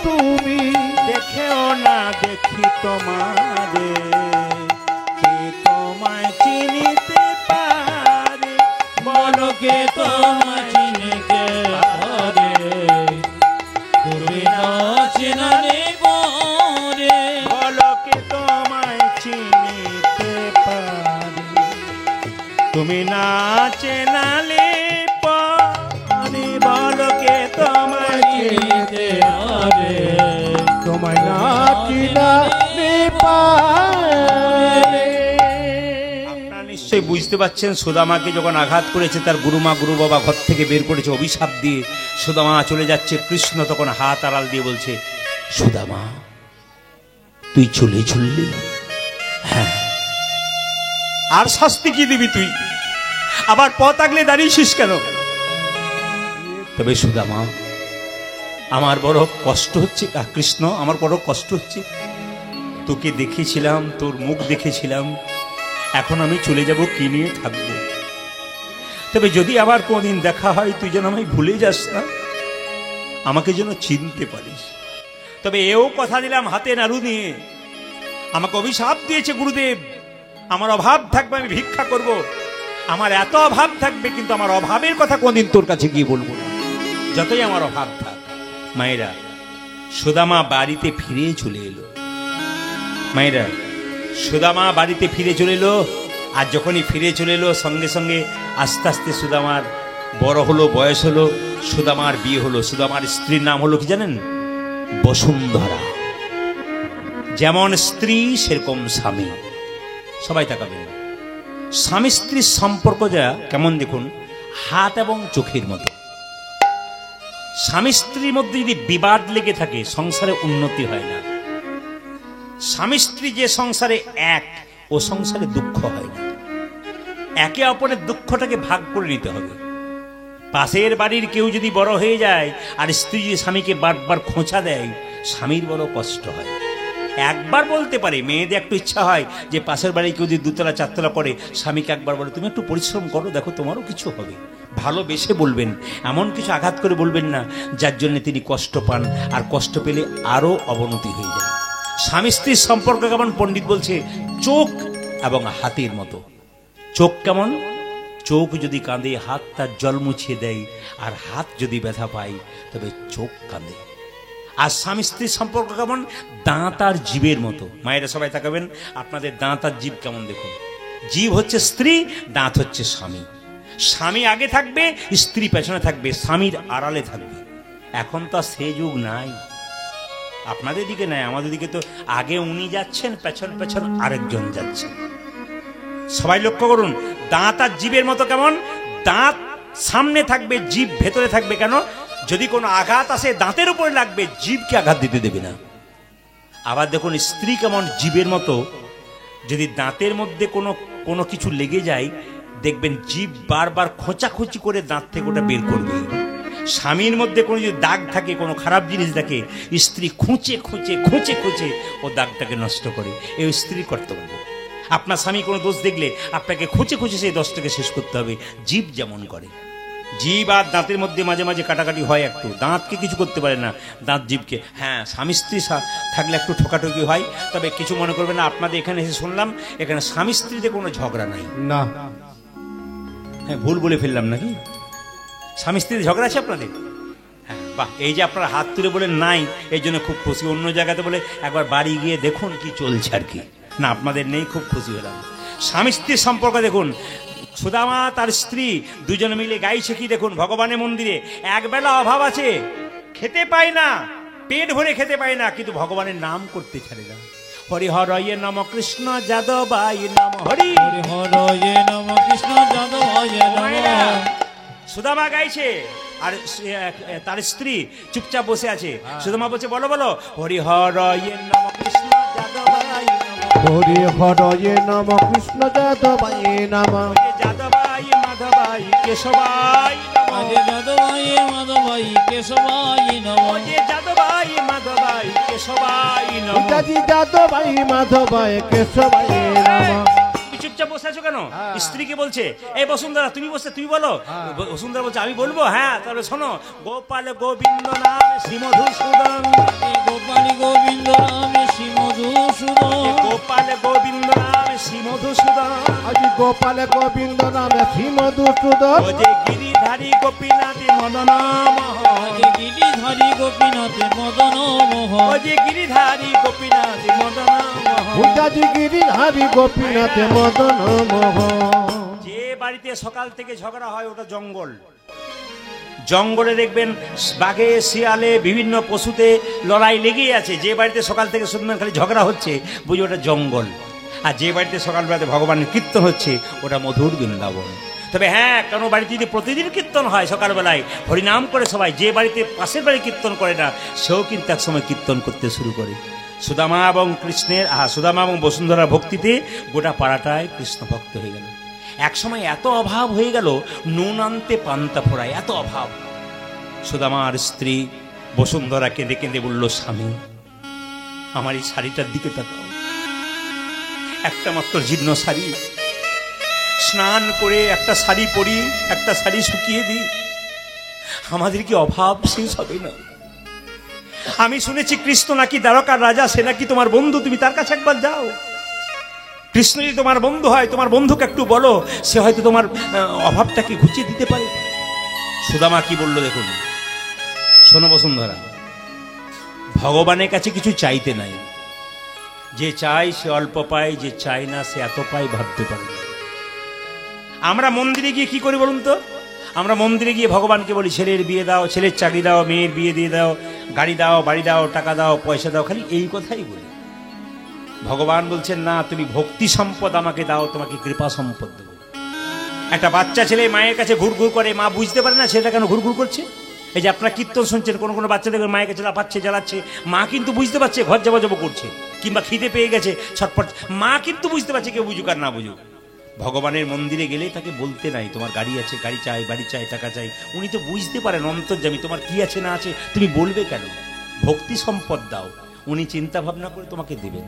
Speaker 3: তুমি
Speaker 1: দেখেও না দেখি তোমারে, কে তোমায় চিনিতে পারে।
Speaker 2: বলো কে তোমায় চিনিতে পারে, তুমি না চেনালে পরে।
Speaker 1: বলো কে তোমায় চিনিতে পারে, তুমি না চেনালে পরে। বলো কে তোমায়
Speaker 2: চিনিতে পারে,
Speaker 3: তোমায় না চিনালে পারে।
Speaker 1: আপনারা নিশ্চয়ই বুঝতে পারছেন, সুদামাকে যখন আঘাত করেছে তার গুরুমা গুরু বাবা ঘর থেকে বের করেছে অভিশাপ দিয়ে, সুদামা চলে যাচ্ছে। কৃষ্ণ তখন হাত আড়াল দিয়ে বলছে, সুদামা তুই চলে চললি, হ্যাঁ আর শাস্তি কি দিবি তুই? আবার পথ আগলে দাঁড়িয়েছিস কেন? তবে সুদামা আমার বড় কষ্ট হচ্ছে, কৃষ্ণ আমার বড় কষ্ট হচ্ছে, তোকে দেখেছিলাম, তোর মুখ দেখেছিলাম, এখন আমি চলে যাব কি নিয়ে থাকবো? তবে যদি আবার কোনদিন দেখা হয় তুই যেন আমায় ভুলে যাস না, আমাকে যেন চিনতে পারিস। তবে এও কথা দিলাম হাতে নাড়ু নিয়ে, আমাকে অভিশাপ দিয়েছে গুরুদেব, আমার অভাব থাকবে, আমি ভিক্ষা করব, আমার এত অভাব থাকবে, কিন্তু আমার অভাবের কথা কোনদিন তোর কাছে গিয়ে বলবো না, যতই আমার অভাব থাক। মায়েরা সুদামা বাড়িতে ফিরে চলে এলো। মায়েরা সুদামা বাড়িতে ফিরে চলে এলো, আর যখনই ফিরে চলে এলো সঙ্গে সঙ্গে আস্তে আস্তে সুদামার বড় হলো, বয়স হলো, সুদামার বিয়ে হলো। সুদামার স্ত্রীর নাম হলো কি জানেন? বসুন্ধরা। যেমন স্ত্রী সেরকম স্বামী। সবাই তাকাবেন। স্বামী স্ত্রীর সম্পর্ক যা কেমন দেখুন, হাত এবং চোখের মতো। স্বামী স্ত্রীর মধ্যে যদি বিবাদ লেগে থাকে সংসারে উন্নতি হয় না। স্বামী স্ত্রী যে সংসারে এক, ও সংসারে দুঃখ হয় না। একে অপরের দুঃখটাকে ভাগ করে নিতে হবে। পাশের বাড়ির কেউ যদি বড় হয়ে যায় আর স্ত্রী যদি স্বামীকে বারবার খোঁচা দেয়, স্বামীর বড় কষ্ট হয়। একবার বলতে পারে, মেয়েদের একটু ইচ্ছা হয় যে পাশের বাড়ি কেউ যদি 2 তলা 4 তলা করে, স্বামীকে একবার বলে তুমি একটু পরিশ্রম করো, দেখো তোমারও কিছু হবে। ভালোবেসে বলবেন, এমন কিছু আঘাত করে বলবেন না যার জন্য তিনি কষ্ট পান, আর কষ্ট পেলে আরো অবনতি হয়ে যায়। স্বামী স্ত্রীর সম্পর্ক কেমন? পণ্ডিত বলছে চোখ এবং হাতের মতো। চোখ কেমন? চোখ যদি কাঁদে হাত তার জল মুছিয়ে দেয়, আর হাত যদি ব্যথা পায় তবে চোখ কাঁদে। আর স্বামী স্ত্রীর সম্পর্ক কেমন? দাঁত আর জীবের মতো। মায়েরা সবাই তাকাবেন, আপনাদের দাঁত আর জীব কেমন দেখুন। জীব হচ্ছে স্ত্রী, দাঁত হচ্ছে স্বামী। স্বামী আগে থাকবে, স্ত্রী পেছনে থাকবে, স্বামীর আড়ালে থাকবে। এখন তো আর সে যুগ নাই। আপনাদের দিকে নাই, আমাদের দিকে তো আগে উনি যাচ্ছেন, পেছন পেছন আরেকজন যাচ্ছে। সবাই লক্ষ্য করুন, দাঁত আর জীবের মতো কেমন? দাঁত সামনে থাকবে, জীব ভেতরে থাকবে। কেন? যদি কোনো আঘাত আসে দাঁতের উপরে লাগবে, জীবকে আঘাত দিতে দেবে না। আবার দেখুন স্ত্রী কেমন? জীবের মতো। যদি দাঁতের মধ্যে কোনো কিছু লেগে যায়, দেখবেন জীব বারবার খোঁচাখুচি করে দাঁত থেকে ওটা বের করবে। স্বামীর মধ্যে কোনো যদি দাগ থাকে, কোনো খারাপ জিনিস থাকে, স্ত্রী খুঁচে খুঁচে খুঁচে খুঁচে ও দাগটাকে নষ্ট করে। এই স্ত্রীর কর্তব্য। আপনার স্বামী কোনো দোষ দেখলে আপনাকে খুঁচে খুঁচে সেই দোষটাকে শেষ করতে হবে। জীব যেমন করে। জীব আর দাঁতের মধ্যে মাঝে মাঝে কাটাকাটি হয়, একটু দাঁতকে কিছু করতে পারে না, দাঁত জীবকে। হ্যাঁ, স্বামী স্ত্রী থাকলে একটু ঠোকাঠুকি হয়, তবে কিছু মনে করবে না। আপনাদের এখানে এসে শুনলাম এখানে স্বামী স্ত্রীতে কোনো ঝগড়া নাই।
Speaker 3: না,
Speaker 1: হ্যাঁ, ভুল বলে ফেললাম নাকি? স্বামী স্ত্রীতে ঝগড়া আছে আপনাদের? হ্যাঁ, বাহ। এই যে আপনারা হাত তুলে বলে নাই, এই জন্য খুব খুশি। অন্য জায়গাতে বলে একবার বাড়ি গিয়ে দেখুন কি চলছে আর কি। না, আপনাদের নেই, খুব খুশি হলাম। স্বামী স্ত্রীর সম্পর্ক দেখুন। সুদামা তার স্ত্রী দুজনে মিলে গাইছে কি দেখুন, ভগবানের মন্দিরে। একবেলা অভাব আছে, খেতে পায় না, পেট ভরে খেতে পায় না, কিন্তু ভগবানের নাম করতে ছাড়ে না। হরি হরয়ে নম কৃষ্ণ যাদবাই নম। হরি
Speaker 2: হরয়ে নম কৃষ্ণ যাদবায় নম।
Speaker 1: সুদামা গাইছে আর তার স্ত্রী চুপচাপ বসে আছে। সুদামা বলছে বলো বলো, হরি হরয়ে নম কৃষ্ণ যাদবাই নম।
Speaker 3: হরি হরয়ে নম কৃষ্ণ যাদবায় নম।
Speaker 1: যাদবাই মাধবাই কেশবাই নম।
Speaker 2: আজে যাদবায় মাধবাই কেশবায় নম।
Speaker 1: যাদবাই মাধবাই কেশবাই নম।
Speaker 3: পিতাজি যাদবায় মাধবায় কেশবায় নম।
Speaker 1: চুপচাপ বসে আছো কেন? স্ত্রীকে বলছে, এই বসুন্ধরা তুমি বসে, তুমি বলো। বসুন্ধরা বলছে আমি বলবো। হ্যাঁ, তাহলে শোনো। গোপাল গোবিন্দ নাম শ্রীমধুসূদন।
Speaker 2: গোপাল গোবিন্দ নাম শ্রীমধুসূদন।
Speaker 1: গোপাল গোবিন্দ নাম শ্রীমধুসূদন।
Speaker 3: আজি গোপাল গোবিন্দ নামে শ্রীমধুসূদন।
Speaker 1: ও যে গিরিধারী গোপীনাথে মদন মোহ।
Speaker 2: আজে গিরিধারী গোপীনাথে মদন মোহ।
Speaker 1: ও যে গিরিধারী গোপীনাথে মদন মোহ।
Speaker 3: পিতাজি গিরিধারী গোপীনাথে মদন মোহ।
Speaker 1: যে বাড়িতে সকাল থেকে ঝগড়া হয় ওটা জঙ্গল। জঙ্গলে দেখবেন বাঘে শিয়ালে বিভিন্ন পশুতে লড়াই লেগেই আছে। যে বাড়িতে সকাল থেকে শুনবেন খালি ঝগড়া হচ্ছে, বুঝি ওটা জঙ্গল। আর যে বাড়িতে সকালবেলাতে ভগবানের কীর্তন হচ্ছে, ওটা মধুর বৃন্দাবন। তবে হ্যাঁ, কোনো বাড়িতে যদি প্রতিদিন কীর্তন হয় সকালবেলায়, হরিনাম করে সবাই, যে বাড়িতে পাশের বাড়ি কীর্তন করে না, সেও কিন্তু এক সময় কীর্তন করতে শুরু করে। সুদামা এবং কৃষ্ণের সুদামা এবং বসুন্ধরার ভক্তিতে গোটা পাড়াটায় কৃষ্ণ ভক্ত হয়ে গেল। এক সময় এত অভাব হয়ে গেল, নুন আনতে পান্তা ফোড়ায়, এত অভাব। সুদামার স্ত্রী বসুন্ধরা কেঁদে কেঁদে বলল, স্বামী আমার এই শাড়িটার দিকে তাকাও। একটা মাত্র জীর্ণ শাড়ি, স্নান করে একটা শাড়ি পরি, একটা শাড়ি শুকিয়ে দিই, আমাদের কি অভাব শেষ হবে না? আমি শুনেছি কৃষ্ণ নাকি দ্বারকার রাজা, সে নাকি তোমার বন্ধু, তুমি তার কাছে একবার যাও। কৃষ্ণ যদি তোমার বন্ধু হয়, তোমার বন্ধুকে একটু বলো, সে হয়তো তোমার অভাবটাকে ঘুচিয়ে দিতে পারে। সুদামা কি বলল দেখুন। শোনো বসুন্ধরা, ভগবানের কাছে কিছু চাইতে নাই। যে চাই সে অল্প পায়, যে চাই না সে এত পায় ভাবতে পারে। আমরা মন্দিরে গিয়ে কি করি বলুন তো? আমরা মন্দিরে গিয়ে ভগবানকে বলি ছেলের বিয়ে দাও, ছেলের চাকরি দাও, মেয়ের বিয়ে দিয়ে দাও, গাড়ি দাও, বাড়ি দাও, টাকা দাও, পয়সা দাও, খালি এই কথাই বলি। ভগবান বলছেন না, তুমি ভক্তি সম্পদ আমাকে দাও, তোমাকে কৃপা সম্পদ দেবো। একটা বাচ্চা ছেলে মায়ের কাছে ঘুরঘুর করে, মা বুঝতে পারে না সেটা কেন ঘুরঘুর করছে। এই যে আপনারা কীর্তন শুনছেন, কোনো কোনো বাচ্চা দেখবেন মায়ের কাছে লাফাচ্ছে, জ্বালাচ্ছে, মা কিন্তু বুঝতে পারছে ঘর যাবো করছে, কিংবা খিদে পেয়ে গেছে ছটফট, মা কিন্তু বুঝতে পারছে, কেউ বুঝুক আর না বুঝুক। ভগবানের মন্দিরে গেলে তাকে বলতে নাই তোমার গাড়ি আছে, গাড়ি চাই, বাড়ি চাই, টাকা চাই। উনি তো বুঝতে পারেন অন্তর্যামী, তোমার কি আছে না আছে তুমি বলবে কেন। ভক্তি সম্পদ দাও, উনি চিন্তা ভাবনা করে তোমাকে দেবেন।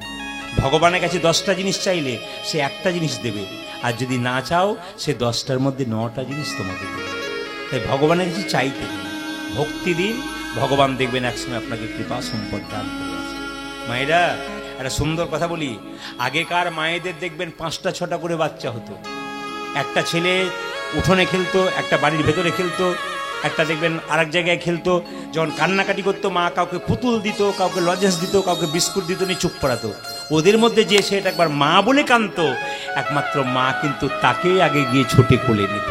Speaker 1: ভগবানের কাছে 10টা জিনিস চাইলে সে একটা জিনিস দেবে, আর যদি না চাও সে 10টার মধ্যে 9টা জিনিস তোমাকে দেবে। তাই ভগবানের কাছে চাইতে দিন, ভক্তি দিন, ভগবান দেখবেন একসময় আপনাকে কৃপা সম্পদ দান করে আছে। মায়েরা একটা সুন্দর কথা বলি, আগেকার মায়েদের দেখবেন 5টা 6টা করে বাচ্চা হতো। একটা ছেলে উঠোনে খেলতো, একটা বাড়ির ভেতরে খেলতো, একটা দেখবেন আরেক জায়গায় খেলতো। যখন কান্নাকাটি করতো মা কাউকে পুতুল দিত, কাউকে লজেন্স দিত, কাউকে বিস্কুট দিত, নিয়ে চুপ পড়াতো। ওদের মধ্যে যে সেটা একবার মা বলে কাঁদতো, একমাত্র মা কিন্তু তাকেই আগে গিয়ে ছুটে কোলে নিত।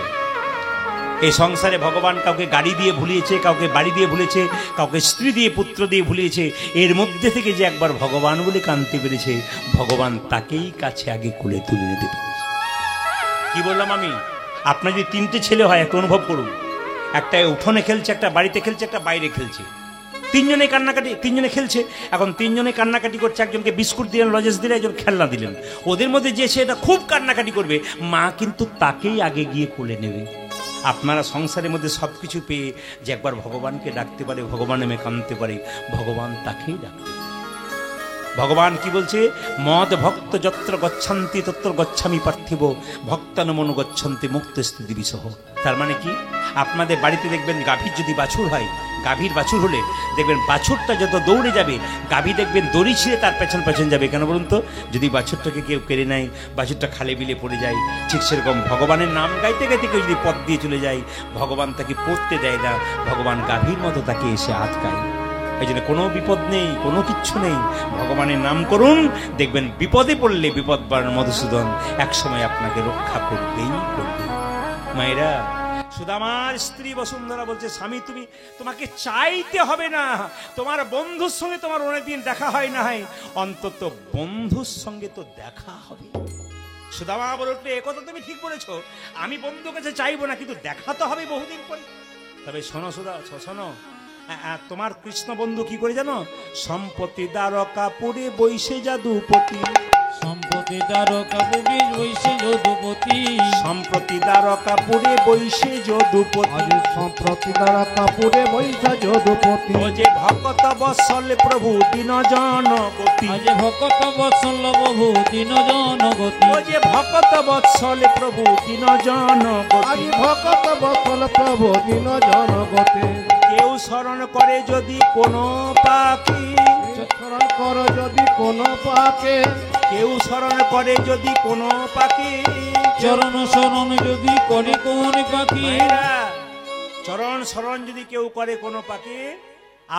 Speaker 1: এই সংসারে ভগবান কাউকে গাড়ি দিয়ে ভুলিয়েছে, কাউকে বাড়ি দিয়ে ভুলেছে, কাউকে স্ত্রী দিয়ে পুত্র দিয়ে ভুলিয়েছে। এর মধ্যে থেকে যে একবার ভগবান বলে কাঁদতে পেরেছে, ভগবান তাকেই কাছে আগে কোলে তুলে নিতে পেরেছে। কি বললাম আমি? আপনার যদি 3টে ছেলে হয়, একটা অনুভব করুন, একটা উঠোনে খেলছে, একটা বাড়িতে খেলছে, একটা বাইরে খেলছে, 3জনে কান্নাকাটি, 3জনে খেলছে। এখন 3জনে কান্নাকাটি করছে, একজনকে বিস্কুট দিলেন, লজেন্স দিলেন, একজন খেলনা দিলেন। ওদের মধ্যে যে সেটা খুব কান্নাকাটি করবে, মা কিন্তু তাকেই আগে গিয়ে কোলে নেবে। আপনারা সংসারের মধ্যে সব কিছু পেয়ে যে একবার ভগবানকে ডাকতে পারে, ভগবান নামে কাঁদতে পারে, ভগবান তাকেই ডাকতে পারে। ভগবান কি বলছে? মদ ভক্ত যত্র গচ্ছন্তি তত্র গচ্ছামি পার্থিব ভক্তানুমন গচ্ছন্তি মুক্ত স্থিতি বিসহ। তার মানে কি? আপনাদের বাড়িতে দেখবেন গাভীর যদি বাছুর হয়, গাভীর বাছুর হলে দেখবেন বাছুরটা যত দৌড়ে যাবে, গাভী দেখবেন দড়ি ছিঁড়ে তার পেছন পেছন যাবে। কেন বলুন তো? যদি বাছুরটাকে কেউ কেড়ে নেয়, বাছুরটা খালে বিলে পড়ে যায়। ঠিক সেরকম ভগবানের নাম গাইতে গাইতে কেউ যদি পথ দিয়ে চলে যায়, ভগবান তাকে পড়তে দেয় না, ভগবান গাভীর মতো তাকে এসে আটকায়। এই জন্য কোনো বিপদ নেই, কোনো কিচ্ছু নেই, ভগবানের নাম করুন, দেখবেন বিপদে পড়লে বিপদ বাড়ানো মধুসূদন একসময় আপনাকে রক্ষা করবেই করবে। মায়েরা, সুদামার স্ত্রী বসুন্ধরা বলছে, স্বামী তোমাকে চাইতে হবে না, তোমার বন্ধুর সঙ্গে তোমার অনেকদিন দেখা হয় না, হয় অন্তত বন্ধুর সঙ্গে তো দেখা হবে। সুদামা বলে উঠলে, একথা তুমি ঠিক বলেছ, আমি বন্ধুর কাছে চাইবো না, কিন্তু দেখা তো হবে বহুদিন পরে। তবে শোনো সুদা, শোনো, তোমার কৃষ্ণ বন্ধু কি করে জানো? সম্পত্তি দ্বারকাপুরে বৈশে যাদুপতি,
Speaker 2: সম্পত্তি দ্বারকাপুরে বৈশে যদুপতি,
Speaker 3: সম্প্রতি দ্বারকাপুরে বৈশে যদুপতি, সম্প্রতি দ্বারকাপুরে বৈশে যদুপতি।
Speaker 1: ও যে ভকত বৎসল প্রভু দীন জনগতি,
Speaker 2: আজ ভকত বৎসল প্রভু দীন জনগতি,
Speaker 1: ও যে ভকত বৎসল প্রভু দীন জনগতি,
Speaker 3: আজ ভকত বৎসল প্রভু দীন জনগতি।
Speaker 1: কেউ শরণ করে যদি কোনো পাখি,
Speaker 3: শরণ কর যদি কোনো পাকে,
Speaker 1: কেউ শরণ করে যদি কোনো পাখি,
Speaker 2: চরণ শরণ যদি করে কোন পাখি,
Speaker 1: চরণ শরণ যদি কেউ করে কোনো পাখি,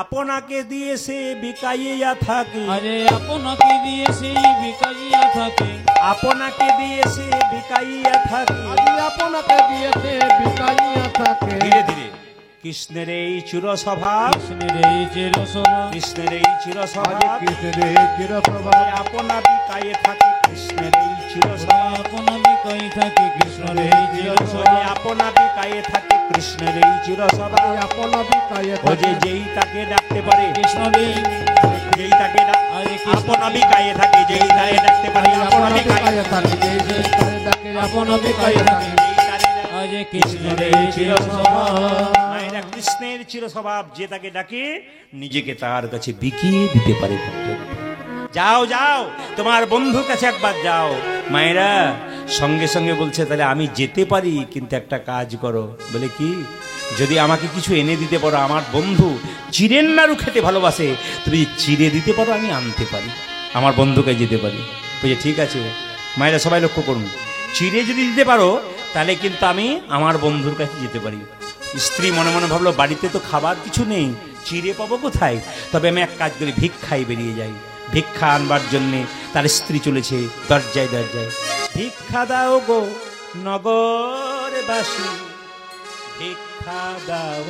Speaker 1: আপনাকে দিয়ে সে বিকাইয়া থাকে,
Speaker 2: আরে আপনাকে দিয়ে সেই বিকাইয়া থাকে,
Speaker 1: আপনাকে দিয়ে সে বিকাইয়া থাকে,
Speaker 3: আজ আপনাকে দিয়েছে বিকাইয়া থাকে।
Speaker 1: ধীরে ধীরে কৃষ্ণের এই চির স্বভাব,
Speaker 2: কৃষ্ণের এই চিরসভা,
Speaker 1: কৃষ্ণের এই চির
Speaker 3: আজ
Speaker 1: স্বভাব,
Speaker 3: কৃষ্ণের চিরসভা,
Speaker 1: আপনা বিকায়ে থাকে কৃষ্ণের এই চির স্বভাব,
Speaker 2: আপনা বিকাই থাকে কৃষ্ণের এই চিরসভা,
Speaker 1: আপনা বিকায়ে থাকে কৃষ্ণের এই চির স্বভাব।
Speaker 3: আপনা বিকায়ে
Speaker 1: ও যে যেই তাকে ডাকতে পারে,
Speaker 2: কৃষ্ণের এই
Speaker 1: যেই তাকে
Speaker 2: আরে কৃষ্ণ
Speaker 1: আপনা বিকায়ে থাকে, যেই তারে ডাকতে পারে, আপনা বিকায়ে
Speaker 3: থাকে, যে ডাকে
Speaker 2: আপনা বিকাই থাকে, আজ কৃষ্ণের এই চিরসভা।
Speaker 1: মায়েরা, কৃষ্ণের চির স্বভাব, যে তাকে ডাকে নিজেকে তার কাছে বিকিয়ে দিতে পারে। যাও যাও, তোমার বন্ধুর কাছে একবার যাও। মায়েরা সঙ্গে সঙ্গে বলছে, তাহলে আমি যেতে পারি, কিন্তু একটা কাজ করো। বলে কি? যদি আমাকে কিছু এনে দিতে পারো, আমার বন্ধু চিড়ের নাড়ু খেতে ভালোবাসে, তুমি চিড়ে দিতে পারো, আমি আনতে পারি, আমার বন্ধুকে যেতে পারি। বুঝে ঠিক আছে। মায়েরা সবাই লক্ষ্য করুন, চিড়ে যদি দিতে পারো তাহলে কিন্তু আমি আমার বন্ধুর কাছে যেতে পারি। স্ত্রী মনে মনে ভাবলো, বাড়িতে তো খাবার কিছু নেই, চিড়ে পাবো কোথায়? তবে আমি এক কাজ করি, ভিক্ষাই বেরিয়ে যাই। ভিক্ষা আনবার জন্যে তার স্ত্রী চলেছে দরজায় দরজায়। ভিক্ষা দাও গো নগরবাসী, ভিক্ষা দাও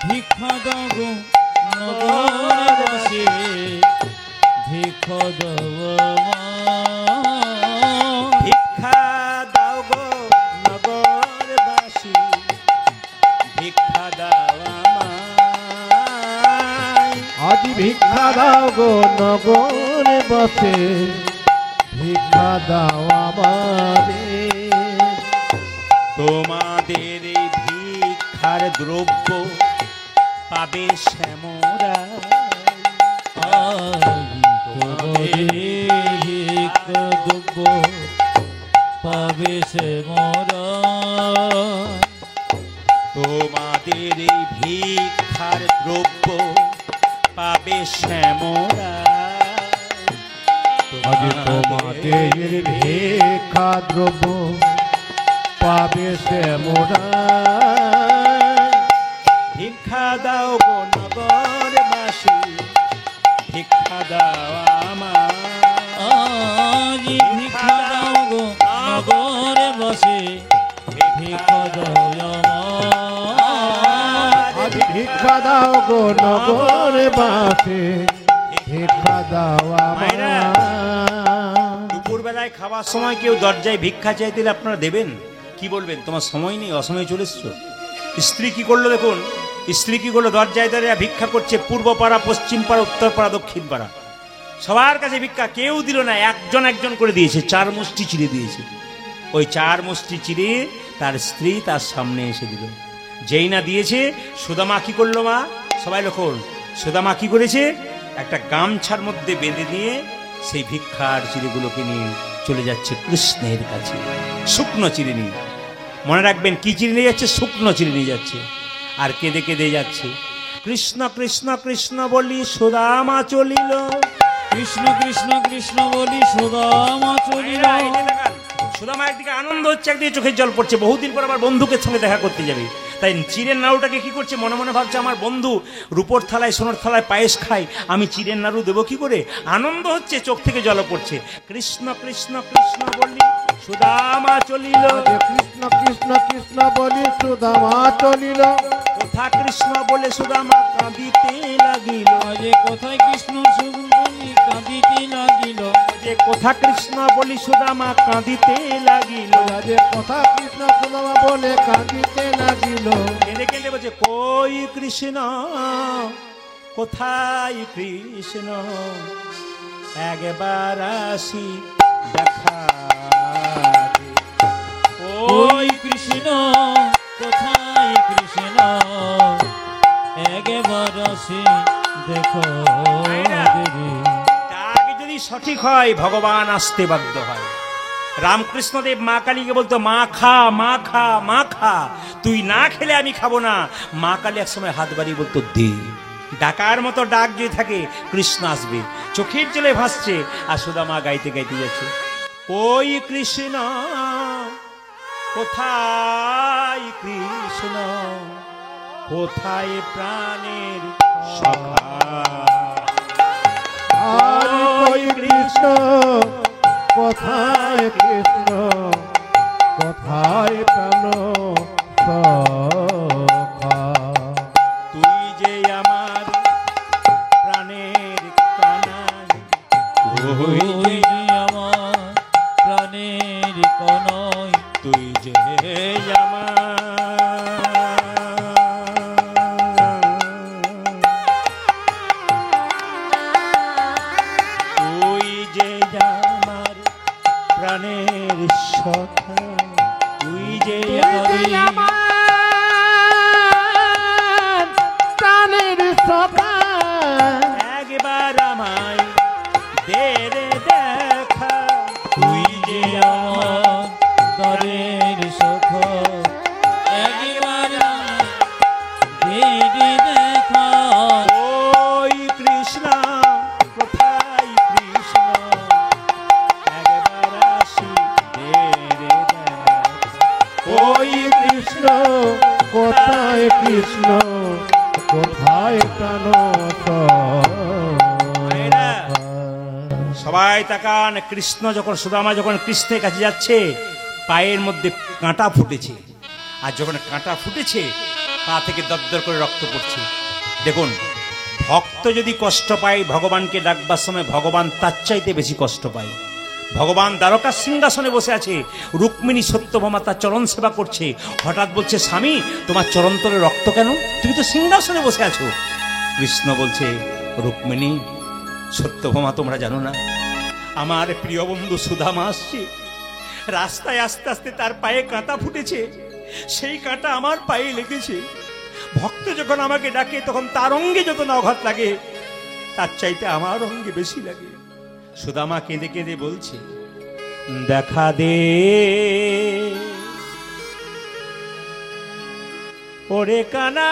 Speaker 2: ভিক্ষা দাও গো নগরবাসী, ভিক্ষা দাও
Speaker 1: ভিক্ষা দাও গো নগরবাসী, ভিক্ষা দাও আমায়।
Speaker 3: আজ ভিক্ষা দাও গো নগর বসে, ভিক্ষা দাও আমারে।
Speaker 1: তোমাদের এই ভিক্ষার দ্রব্য পাবে শ্যামরা,
Speaker 2: পাবে সে মোরা।
Speaker 1: তোমাদের এই ভিক্ষার দ্রব্য পাবে শ্যামরা।
Speaker 3: আজ তোমাদের ভিক্ষা দ্রব্য পাবে সে মোরা।
Speaker 1: ভিক্ষা দাও গো নগরবাসী, ভিক্ষা দাও আমায়।
Speaker 2: আজ ভিক্ষা দাও গো নগরে বসে, ভিক্ষা দাও আমায়।
Speaker 3: আজ ভিক্ষা দাও গো নগর বাসে, ভিক্ষা দাও আমায়।
Speaker 1: দুপুরবেলায় খাওয়ার সময় কেউ দরজায় ভিক্ষা চাইতে দিলে আপনারা দেবেন? কি বলবেন? তোমার সময় নেই, অসময়ে চলে এসছো। স্ত্রী কি করলো দেখুন, স্ত্রী কি করলো, দরজায় দাঁড়িয়ে ভিক্ষা করছে। পূর্ব পাড়া, পশ্চিম পাড়া, উত্তর পাড়া, দক্ষিণ পাড়া, সবার কাছে ভিক্ষা। কেউ দিল না, একজন একজন করে দিয়েছে, 4 মুষ্টি চিড়ে দিয়েছে। ওই 4 মুষ্টি চিড়ে তার স্ত্রী তার সামনে এসে দিল। যেই না দিয়েছে, সুদামা কি করলো মা? সবাই লক্ষণ, সুদামা কি করেছে? একটা গামছার মধ্যে বেঁধে দিয়ে সেই ভিক্ষার চিড়েগুলোকে নিয়ে চলে যাচ্ছে কৃষ্ণের কাছে, শুকনো চিড়ে নিয়ে। মনে রাখবেন, কি চিড়ে নিয়ে যাচ্ছে? শুকনো চিড়ে নিয়ে যাচ্ছে। আর কেঁদে কেঁদে যাচ্ছে, কৃষ্ণ কৃষ্ণ কৃষ্ণ বলি সুদামা চলিল।
Speaker 2: কৃষ্ণ কৃষ্ণ কৃষ্ণ বলি সুদামা চলিল।
Speaker 1: সুদামা একদিকে আনন্দ হচ্ছে, একদিকে চোখের জল পড়ছে। বহুদিন পর আবার বন্ধুকের সঙ্গে দেখা করতে যাবে, তাই চিড়ের নাড়ুটাকে কি করছে? মনে মনে ভাবছে, আমার বন্ধু রূপোর থালায় সোনার থালায় পায়েস খাই, আমি চিড়ের নাড়ু দেবো কি করে? আনন্দ হচ্ছে, চোখ থেকে জল পড়ছে। কৃষ্ণ কৃষ্ণ কৃষ্ণ বলি সুদামা চলিল।
Speaker 3: কৃষ্ণ কৃষ্ণ কৃষ্ণ বলি সুদামা চলিল।
Speaker 1: কোথা কৃষ্ণ বলে সুদামা কাঁদিতে লাগিল।
Speaker 2: যে কোথায় কৃষ্ণ সুন্দরী কাঁদিতে লাগিল।
Speaker 1: যে কোথা কৃষ্ণ বলি সুদামা কাঁদিতে লাগিল।
Speaker 3: যে কথা কৃষ্ণ সুদামা বলে কাঁদিতে লাগিল।
Speaker 1: কেঁদে কেঁদে বলছে, কই কৃষ্ণ, কোথায় কৃষ্ণ, একবার আসি দেখা দে।
Speaker 2: ওই কৃষ্ণ, কোথায় কৃষ্ণ, একবার আসি দেখো দেবী।
Speaker 1: ডাক যদি সঠিক হয়, ভগবান আসতে বাধ্য হয়। রামকৃষ্ণদেব মা কালীকে বলতো, মা খা, মা খা, মা খা, তুই না খেলে আমি খাবো না। মা কালী এক সময় হাত বাড়িয়ে বলতো, দে। ডাকার মতো ডাক যদি থাকে, কৃষ্ণ আসবে। চোখের জলে ভাসছে, আর সুদামা গাইতে গাইতে যাচ্ছে, ওই কৃষ্ণ, কোথায় কৃষ্ণ, কোথায় প্রাণের সখা।
Speaker 3: আর কই কৃষ্ণ, কোথায় কৃষ্ণ, কোথায় প্রাণ সখা।
Speaker 1: তুই যে আমার প্রাণের কানাই,
Speaker 2: তুই যে আমার প্রাণের কনয়।
Speaker 1: তুই যে আমার প্রাণের সখা, তুই যে
Speaker 3: আমার প্রাণের সখা।
Speaker 1: একবার আমায় দে রে দেখা,
Speaker 2: তুই যে আমার দরের সুখ, একবার দেরি দেখা।
Speaker 1: ওই কৃষ্ণ, কোথায় কৃষ্ণ, একবার আসি দে রে দেখা।
Speaker 3: ওই কৃষ্ণ, কোথায় কৃষ্ণ, কোথায় প্রাণ
Speaker 1: মায়েরা,
Speaker 3: সখা।
Speaker 1: সবাই তাকান। কৃষ্ণ যখন, সুদামা যখন কৃষ্ণের কাছে যাচ্ছে, পায়ের মধ্যে কাঁটা ফুটেছে, আর যখন কাঁটা ফুটেছে পা থেকে দরদর করে রক্ত পড়ছে। দেখুন, ভক্ত যদি কষ্ট পায় ভগবানকে ডাকবার সময় ভগবান তার চাইতে বেশি কষ্ট পায়। ভগবান দ্বারকার সিংহাসনে বসে আছে, রুক্মিণী সত্যভামা তার চরণ সেবা করছে, হঠাৎ বলছে, স্বামী তোমার চরণতলে রক্ত কেন? তুমি তো সিংহাসনে বসে আছো। কৃষ্ণ বলছে, রুক্মিণী সত্যভামা তোমরা জানো না, আমার প্রিয় বন্ধু সুদামা আসছে, রাস্তায় আস্তে আস্তে তার পায়ে কাঁটা ফুটেছে, সেই কাঁটা আমার পায়ে লেগেছে। ভক্ত যখন আমাকে ডাকে তখন তার অঙ্গে যত আঘাত লাগে তার চাইতে আমার অঙ্গে বেশি লাগে। সুদামা কেঁদে কেঁদে বলছে, দেখা দে ওরে কানা,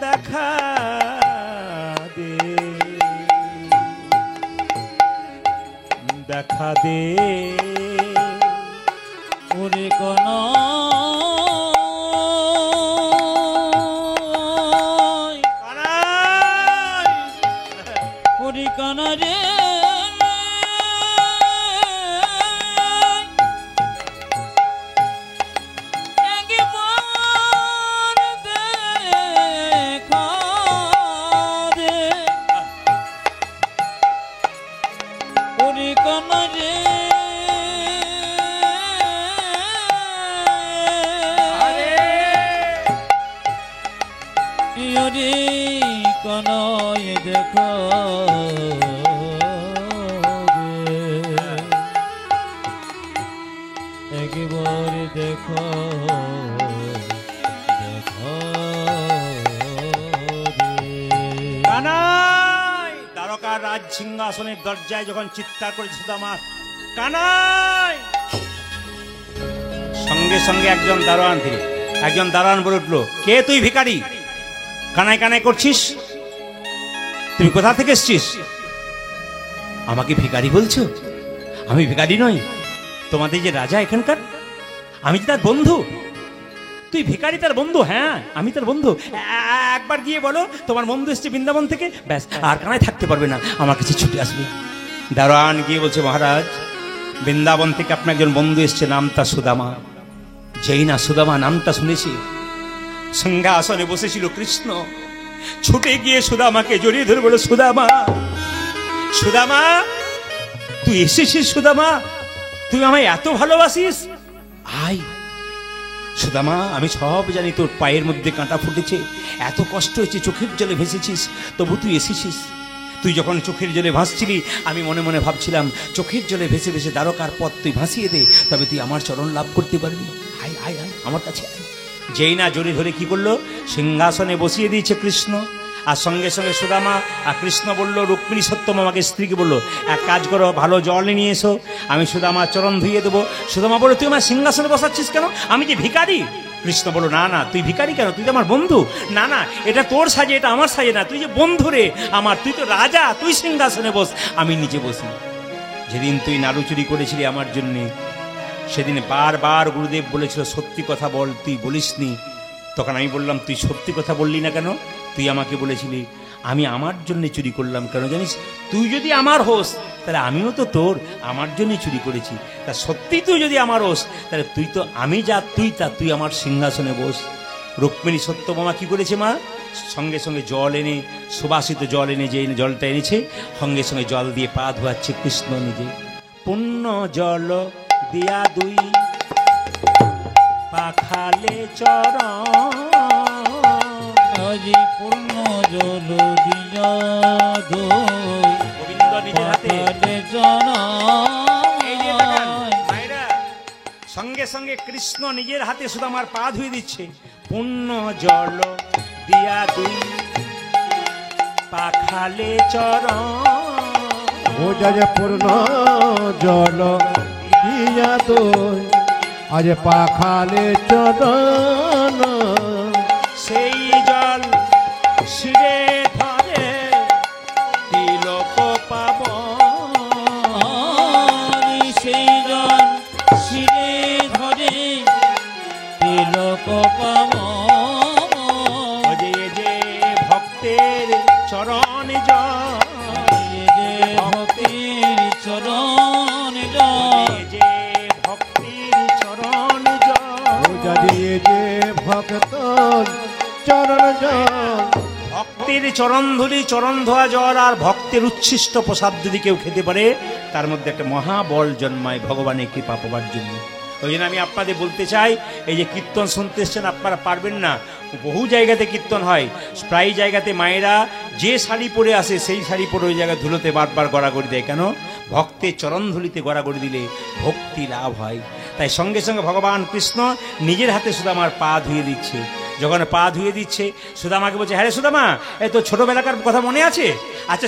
Speaker 1: দেখা দে, দেখা দে
Speaker 2: ওরে কানাই, ওরে কানা রে, একবার দেখা দে, ওরে কানা রে, ওরে কানাই দেখা দে, একবার দেখা দেখা দে।
Speaker 1: কানাই! দ্বারকার রাজ সিংহাসনের দরজায় যখন চিৎকার করে সুদামা, কানাই! সঙ্গে সঙ্গে একজন দারোয়ান বলে উঠলো, কে তুই ভিখারি? কানাই কানাই করছিস? তুমি কোথা থেকে এসছিস? আমাকে ভিখারি বলছো? আমি ভিখারি নই, তোমাদের যে রাজা এখানকার, আমি তার বন্ধু। তুই ভিখারি তার বন্ধু? হ্যাঁ আমি তার বন্ধু। একবার গিয়ে বলো তোমার বন্ধু এসছে বৃন্দাবন থেকে, ব্যাস আর কানায় থাকতে পারবে না, আমার কাছে ছুটে আসবে। দারোয়ান গিয়ে বলছে, মহারাজ বৃন্দাবন থেকে আপনার একজন বন্ধু এসছে, নাম তার সুদামা। যেই না সুদামা নামটা শুনেছি, সিংহাসনে বসেছিল কৃষ্ণ, ছুটে গিয়ে সুদামাকে জড়িয়ে ধরে বলে, সুদামা, সুদামা তুই এসেছিস? সুদামা তুই আমায় এত ভালোবাসিস, আয়। সুদামা আমি সব জানি, তোর পায়ের মধ্যে কাঁটা ফুটেছে, এত কষ্ট হয়েছে, চোখের জলে ভেসেছিস, তবু তুই এসেছিস। তুই যখন চোখের জলে ভাসছিলি আমি মনে মনে ভাবছিলাম, চোখের জলে ভেসে ভেসে দ্বারকার পথ তুই ভাসিয়ে দে, তবে তুই আমার চরণ লাভ করতে পারবি। আয় আয় আয় আমার কাছে আয়। যেই না জড়ি ধরে কি করলো, সিংহাসনে বসিয়ে দিয়েছে কৃষ্ণ। আর সঙ্গে সঙ্গে সুদামা আর কৃষ্ণ বলল, রুক্মিণী সত্যভামাকে স্ত্রীকে বললো, এক কাজ করো, ভালো জল নিয়ে এসো, আমি সুদামার চরণ ধুইয়ে দেবো। সুদামা বললো, তুই আমার সিংহাসনে বসাচ্ছিস কেন? আমি যে ভিখারি। কৃষ্ণ বলল, না না তুই ভিখারি কেন, তুই তো আমার বন্ধু। না না এটা তোর সাজে, এটা আমার সাজে না, তুই যে বন্ধু রে আমার, তুই তো রাজা, তুই সিংহাসনে বস, আমি নিচে বসি। যেদিন তুই নাড়ু চুরি করেছিলি আমার জন্যে, সেদিন বারবার গুরুদেব বলেছিল সত্যি কথা বল, তুই বলিসনি। তখন আমি বললাম, তুই সত্যি কথা বললি না কেন? তুই আমাকে বলেছিলি আমি আমার জন্য চুরি করলাম, কেন জানিস? তুই যদি আমার হোস তাহলে আমিও তো তোর, আমার জন্যই চুরি করেছি। তা সত্যি তুই যদি আমার হোস তাহলে তুই তো আমি যা তুই তা, তুই আমার সিংহাসনে বস। রুক্মিণী সত্যভামা কি করেছে মা? সঙ্গে সঙ্গে জল এনে, সুবাসিত জল এনে, যে জলটা এনেছে সঙ্গে সঙ্গে জল দিয়ে পা ধোয়াচ্ছে কৃষ্ণ নিজে। পুণ্য জল দিয়া দুই পাখালে চরণ,
Speaker 2: আজি পূর্ণ জল দিয়া দই,
Speaker 1: গোবিন্দ নিজের হাতে।
Speaker 2: পাখালে চরণ।
Speaker 1: এই যে দেখেন ভাইরা, সঙ্গে সঙ্গে কৃষ্ণ নিজের হাতে সুদামার পা ধুয়ে দিচ্ছে। পুণ্য জল দিয়া দুই পাখালে চরণ,
Speaker 3: ও যা পূর্ণ জল দিয়া দই, আজ পাখালে চরণ,
Speaker 1: সেই জল শিরে ধরে তিলক পাব,
Speaker 2: সেই জল শিরে ধরে তিলক পাব।
Speaker 1: যে যে ভক্তের চরণ জল,
Speaker 2: যে
Speaker 3: ভক্তর চরণ জল।
Speaker 1: ভক্তের চরণধুলি, চরণ ধোয়া জল আর ভক্তের উচ্ছিষ্ট প্রসাদ যদি কেউ খেতে পারে, তার মধ্যে একটা মহাবল জন্মায় ভগবানের কৃপা পাবার জন্য। ওই জন্য আমি আপনাদের বলতে চাই, এই যে কীর্তন শুনতে এসছেন, আপনারা পারবেন না, বহু জায়গাতে কীর্তন হয়, প্রায় জায়গাতে মায়েরা যে শাড়ি পরে আসে সেই শাড়ি পরে ওই জায়গায় ধুলোতে বারবার গড়াগড়ি দেয়। কেন? ভক্তের চরণধুলিতে গড়াগড়ি দিলে ভক্তি লাভ হয়। তাই সঙ্গে সঙ্গে ভগবান কৃষ্ণ নিজের হাতে সুদামার পা ধুয়ে দিচ্ছে। যখন পা ধুয়ে দিচ্ছে, সুদামাকে বলছে, হ্যাঁ রে সুদামা, এই তো ছোটবেলাকার কথা মনে আছে? আচ্ছা,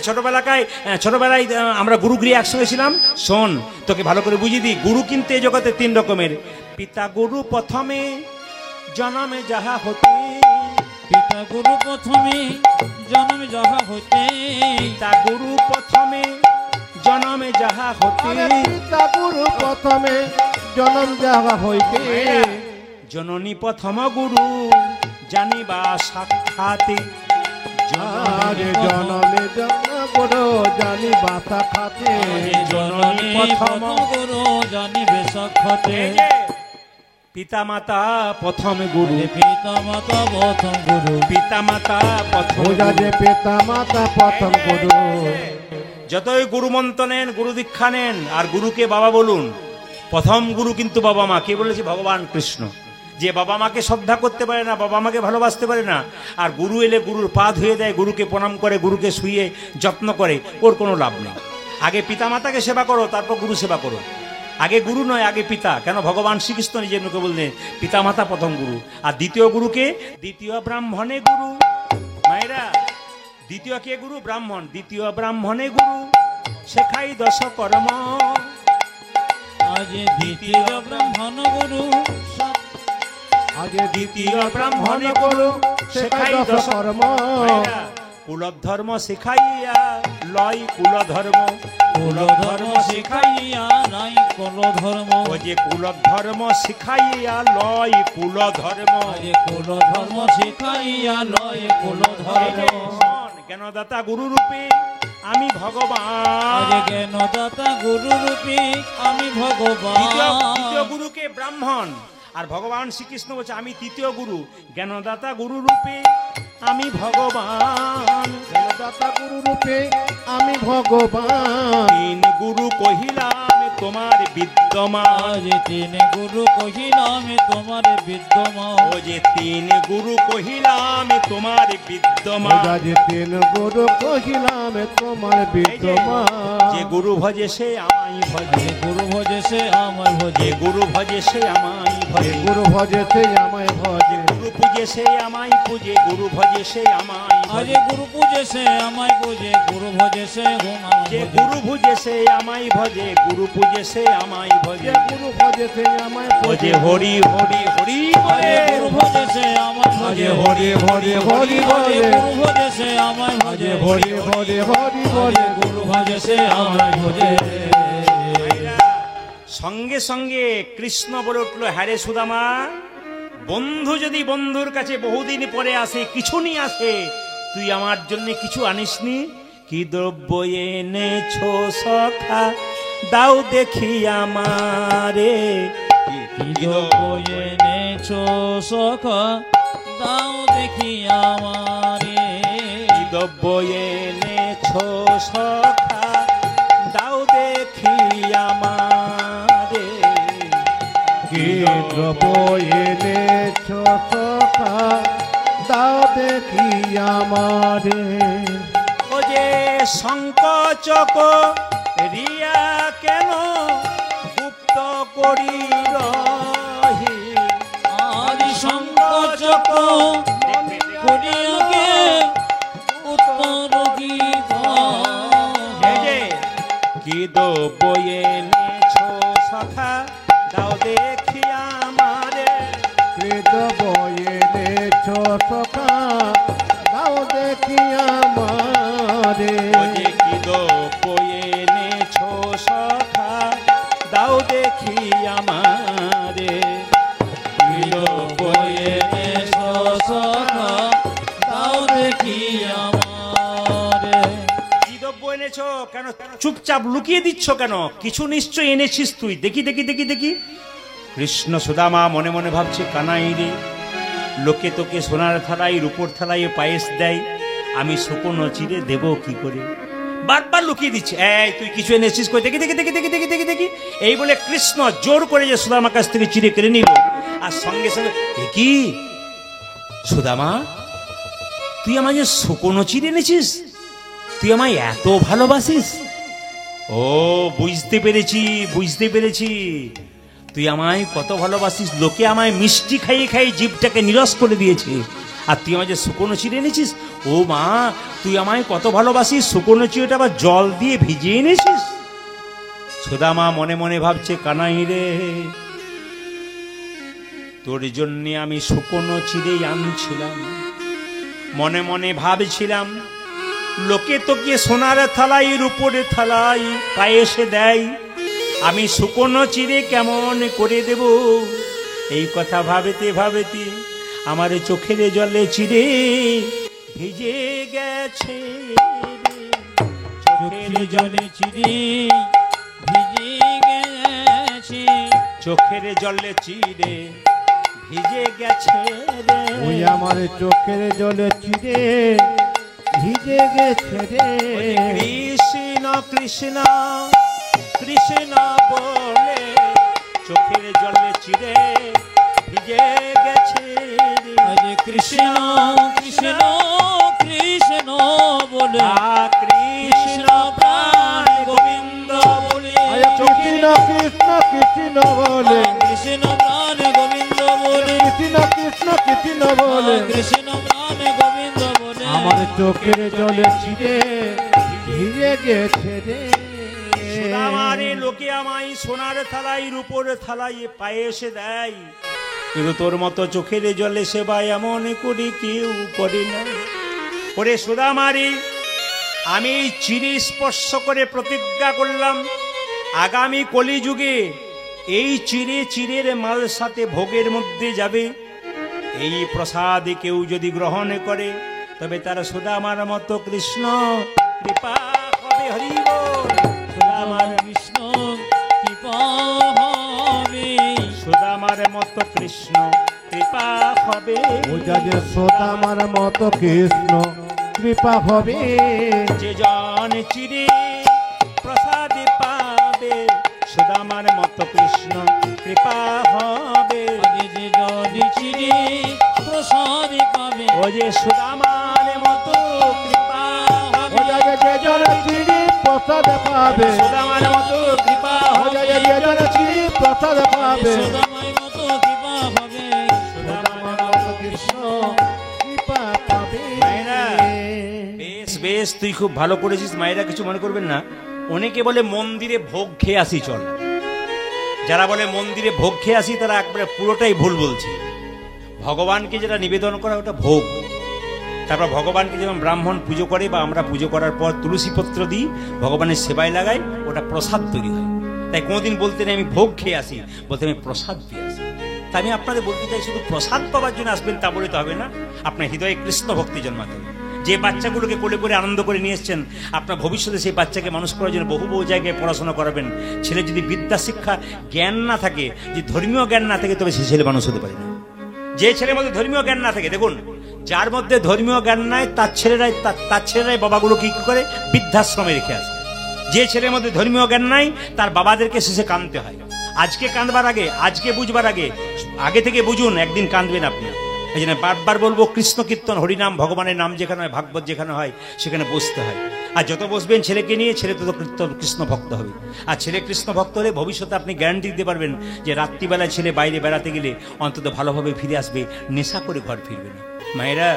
Speaker 1: ছোটবেলায় আমরা গুরুগৃহে একসঙ্গে ছিলাম। শোন, তোকে ভালো করে বুঝিয়ে দিই, গুরু কিন্তু এই জগতে তিন রকমের। পিতা গুরু প্রথমে জনমে যাহা হতে,
Speaker 2: পিতা গুরু প্রথমে জন্মে যাহা হইতে,
Speaker 1: পিতা গুরু প্রথমে জনমে যাহা হতে,
Speaker 3: পিতা গুরু প্রথমে জনম যাহা হইতে,
Speaker 1: জননী প্রথম গুরু জানিবা সাক্ষাতে।
Speaker 3: আরে জনমে জন্ম গুরু জানি বাসা খাতে,
Speaker 2: জননী প্রথম গুরু জানিবে সাক্ষাতে।
Speaker 1: পিতা মাতা প্রথম গুরু,
Speaker 2: পিতা মাতা প্রথম গুরু,
Speaker 1: পিতা মাতা প্রথম
Speaker 3: পূজা যে পিতা মাতা প্রথম গুরু।
Speaker 1: যতই গুরু মন্ত্র নেন, গুরু দীক্ষা নেন, আর গুরুকে বাবা বলুন, প্রথম গুরু কিন্তু বাবা মা। কে বলেছে? ভগবান কৃষ্ণ। যে বাবা মাকে শ্রদ্ধা করতে পারে না, বাবা মাকে ভালোবাসতে পারে না, আর গুরু এলে গুরুর পা ধুয়ে দেয়, গুরুকে প্রণাম করে, গুরুকে শুয়ে যত্ন করে, ওর কোনো লাভ নেই। আগে পিতা মাতাকে সেবা করো, তারপর গুরু সেবা করো। আগে গুরু নয়, আগে পিতা। কেন? ভগবান শ্রীকৃষ্ণ নিজের মুখে বললেন পিতা মাতা প্রথম গুরু। আর দ্বিতীয় গুরুকে? দ্বিতীয় ব্রাহ্মণে গুরু। মায়েরা, দ্বিতীয় কে গুরু? ব্রাহ্মণ। দ্বিতীয় ব্রাহ্মণে গুরু শেখাই দশ কর্ম।
Speaker 2: আজ দ্বিতীয় ব্রাহ্মণ গুরু,
Speaker 3: আগে দ্বিতীয় ব্রাহ্মণ গুরু শেখাই দশ কর্ম।
Speaker 1: কুলধর্ম শিখাইয়া লয় কুলধর্ম,
Speaker 2: কুলধর্ম শিখাইয়া নাই কুলধর্ম।
Speaker 1: ও যে কুলধর্ম শিখাইয়া লয় কুলধর্ম,
Speaker 2: কুলধর্ম শিখাইয়া লয় কুলধর্ম।
Speaker 1: জ্ঞানদাতা গুরু রূপে আমি ভগবান।
Speaker 2: জ্ঞানদাতা গুরু রূপে আমি ভগবান।
Speaker 1: দ্বিতীয় গুরুকে ব্রাহ্মণ, আর ভগবান শ্রীকৃষ্ণ বলছে আমি তৃতীয় গুরু, জ্ঞানদাতা গুরু রূপে আমি ভগবান।
Speaker 3: জ্ঞানদাতা গুরু রূপে আমি ভগবান।
Speaker 1: তিন গুরু কহিলাম তোমার বিদ্যমান।
Speaker 2: তিন গুরু কহিলাম তোমার বিদ্যমান।
Speaker 1: ও যে তিন গুরু কহিলাম তোমার বিদ্যমান।
Speaker 3: যে তিন গুরু কহিলাম তোমার বিদ্যমান।
Speaker 1: যে গুরু ভজে সে আমায় ভজে,
Speaker 2: গুরু ভজে সে আমায় ভজে।
Speaker 1: গুরু ভজে সে আমায় ভজে,
Speaker 3: গুরু ভজে সে আমায় ভজে।
Speaker 1: গুরু পূজে সে আমায় পূজে, গুরু ভজে সে আমায় ভজে।
Speaker 2: গুরু পূজে সে আমায় পূজে, গুরু ভজে সে
Speaker 1: যে গুরু ভুজে সে আমায় ভজে, গুরু পূজে সে আমায় ভজে।
Speaker 3: গুরু ভজে সে আমায়
Speaker 1: ভজে হরি হরি হরি
Speaker 2: হরে। গুরু ভজে সে আমায় ভজে,
Speaker 3: হরি হরি হরি হরি।
Speaker 2: গুরু ভজে সে আমায় ভজে,
Speaker 3: হরি হরি হরি হরি।
Speaker 2: গুরু ভজে সে আমায় ভজে।
Speaker 1: সঙ্গে সঙ্গে কৃষ্ণ বলে উঠলো, হ্যাঁ রে সুদামা, বন্ধু যদি বন্ধুর কাছে বহুদিন পরে আসে, কিছু নিয়ে আসে, তুই আমার জন্য কিছু আনিসনি? কি দ্রব্য এনেছো সখা দাও দেখি আমারে।
Speaker 2: কি দ্রব্য এনেছো সখা দাও দেখি আমারে।
Speaker 1: কি দ্রব্য এনেছো সখা দাও দেখি আমারে।
Speaker 3: কি দ্রব্য এনেছো সখা দাও দেখি আমারে।
Speaker 1: ও যে সংকোচক রিয়া কেন গুপ্ত করি রহি।
Speaker 2: আদি সংকোচক করিয়াকে উত্তর গীত।
Speaker 1: কি দ্রব্য এনেছো সখা দাও দেখি আমারে।
Speaker 3: কি দ্রব্য এনেছো সখা দাও দেখি আমারে।
Speaker 1: কি দ্রব্য এনেছো সখা দাও দেখি আমারে।
Speaker 2: কি দ্রব্য এনেছো সখা দাও দেখি আমারে।
Speaker 1: কি দ্রব্য এনেছো? কেন চুপচাপ লুকিয়ে দিচ্ছ কেন? কিছু নিশ্চয় এনেছিস তুই। দেখি দেখি দেখি দেখি। কৃষ্ণ সুদামা মনে মনে ভাবছে, কানাই রে, লোকে তোকে সোনার থালায় রূপোর থালায় পায়েস দেয়, আমি শুকনো চিড়ে দেব কি করে? বারবার লুকিয়ে দিচ্ছে, এই তুই কিছু এনেছিস কই, দেখি দেখি দেখি দেখি দেখি দেখি দেখি। এই বলে কৃষ্ণ জোর করে যে সুদামার কাছ থেকে চিড়ে কেড়ে নিল, আর সঙ্গে সঙ্গে কি সুদামা, তুই আমায় যে শুকনো চিড়ে এনেছিস, তুই আমায় এত ভালোবাসিস? ও বুঝতে পেরেছি বুঝতে পেরেছি, তুই আমায় কত ভালোবাসিস। লোকে আমায় মিষ্টি খাইয়ে খাইয়ে জিভটাকে নিরস করে দিয়েছে, আর তুই আমায় যে শুকনো চিড়ে এনেছিস, ও মা তুই আমায় কত ভালোবাসিস, শুকনো চিড়েটা আবার জল দিয়ে ভিজিয়ে এনেছিস। সুদামা মনে মনে ভাবছে, কানাই রে, তোর জন্যে আমি শুকনো চিড়েই আনছিলাম। মনে মনে ভাবছিলাম, লোকে তোকে সোনার থালায় রূপোর থালায় পায়েসে দেয়, আমি শুকনো চিড়ে কেমন করে দেব? এই কথা ভাবতে ভাবতে আমার চোখের জলে চিড়ে ভিজে গেছে,
Speaker 2: চোখের জলে চিড়ে ভিজে গেছে,
Speaker 1: চোখের জলে চিড়ে ভিজে গেছে রে।
Speaker 3: ওই আমার চোখের জলে চিড়ে ভিজে গেছে রে।
Speaker 1: কৃষ্ণ কৃষ্ণ কৃষ্ণ বলে চোখের জলে চিড়ে ভিজে গেছে রে।
Speaker 2: আজ কৃষ্ণ কৃষ্ণ কৃষ্ণ বলে,
Speaker 1: কৃষ্ণ প্রাণ গোবিন্দ বলে,
Speaker 3: কৃষ্ণ কৃষ্ণ কৃষ্ণ বলে,
Speaker 2: কৃষ্ণ প্রাণ গোবিন্দ বলে,
Speaker 3: কৃষ্ণ কৃষ্ণ কৃষ্ণ বলে,
Speaker 2: কৃষ্ণ প্রাণ গোবিন্দ বলে,
Speaker 3: আমার চোখের জলে চিড়ে ভিজে গেছে রে।
Speaker 1: সুদামারে লোকে আমায় সোনার থালায় রূপোর থালায় পায়েসে দেয়, কিন্তু তোর মতো চোখের জলে সেবা এমন করি কেউ করে না। ওরে সুদামারে, আমি চিড়ে স্পর্শ করে প্রতিজ্ঞা করলাম, আগামী কলিযুগে এই চিড়ে চিড়ের মাল সাথে ভোগের মধ্যে যাবে। এই প্রসাদ কেউ যদি গ্রহণ করে, তবে তার সুদামার মতো কৃষ্ণ কৃপা হবে। হরি বল। সুদামার
Speaker 2: কৃষ্ণ কৃপা হবে,
Speaker 1: সুদামার মতো কৃষ্ণ কৃপা হবে।
Speaker 3: পূজা যে সুদামার মতো কৃষ্ণ কৃপা হবে।
Speaker 1: যে জন চিড়ে প্রসাদ পাবে, সুদামার মতো কৃষ্ণ কৃপা হবে।
Speaker 2: যে জনি চিড়ে প্রসাদ পাবে,
Speaker 1: ও যে সুদামার মতো কৃপা হবে।
Speaker 3: পূজা যে জন চিড়ে প্রসাদ পাবে,
Speaker 1: সুদামার মতো কৃপা
Speaker 3: পূজা
Speaker 1: হবে।
Speaker 3: যে জন চিড়ে প্রসাদ পাবে,
Speaker 2: সুদামার মতো কৃপা হবে,
Speaker 3: সুদামার মতো কৃষ্ণ কৃপা পাবে।
Speaker 1: মায়েরা, বেশ বেশ, তুই খুব ভালো করেছিস। মায়েরা কিছু মনে করবেন না। অনেকে বলে মন্দিরে ভোগ খেয়ে আসি চল। যারা বলে মন্দিরে ভোগ খেয়ে আসি, তারা একবারে পুরোটাই ভুল বলছে। ভগবানকে যেটা নিবেদন করা ওটা ভোগ। তারপর ভগবানকে যেমন ব্রাহ্মণ পুজো করে বা আমরা পুজো করার পর তুলসী পত্র দিই, ভগবানের সেবায় লাগাই, ওটা প্রসাদ তৈরি হয়। তাই কোনোদিন বলতে নেই আমি ভোগ খেয়ে আসি, বলতে আমি প্রসাদ পেয়ে আসি। তাই আমি আপনাদের বলতে চাই, শুধু প্রসাদ পাওয়ার জন্য আসবেন তা বলে তো হবে না, আপনার হৃদয়ে কৃষ্ণ ভক্তি জন্মাতে হবে। যে বাচ্চাগুলোকে কোলে করে আনন্দ করে নিয়ে এসছেন, আপনার ভবিষ্যতে সেই বাচ্চাকে মানুষ করার জন্য বহু বহু জায়গায় পড়াশোনা করাবেন। ছেলে যদি বিদ্যা শিক্ষা জ্ঞান না থাকে, যদি ধর্মীয় জ্ঞান না থাকে, তবে সে ছেলে মানুষ হতে পারে না। যে ছেলের মধ্যে ধর্মীয় জ্ঞান না থাকে, দেখুন যার মধ্যে ধর্মীয় জ্ঞান নাই তার ছেলেরাই বাবাগুলো কি করে বৃদ্ধাশ্রমে রেখে আসে। যে ছেলের মধ্যে ধর্মীয় জ্ঞান নাই, তার বাবাদেরকে শেষে কাঁদতে হয়। আজকে কাঁদবার আগে, আজকে বুঝবার আগে থেকে বুঝুন, একদিন কাঁদবেন আপনি। এই জন্য বারবার বলবো, কৃষ্ণ কীর্তন হরিনাম ভগবানের নাম যেখানে হয়, ভাগবত যেখানে হয়, সেখানে বসতে হয়। আর যত বসবেন ছেলেকে নিয়ে, ছেলে তত কৃষ্ণ ভক্ত হবে। আর ছেলে কৃষ্ণ ভক্ত হলে ভবিষ্যতে আপনি গ্যারান্টি দিতে পারবেন যে রাত্রিবেলায় ছেলে বাইরে বেড়াতে গেলে অন্তত ভালোভাবে ফিরে আসবে, নেশা করে ঘর ফিরবে না। মায়েরা,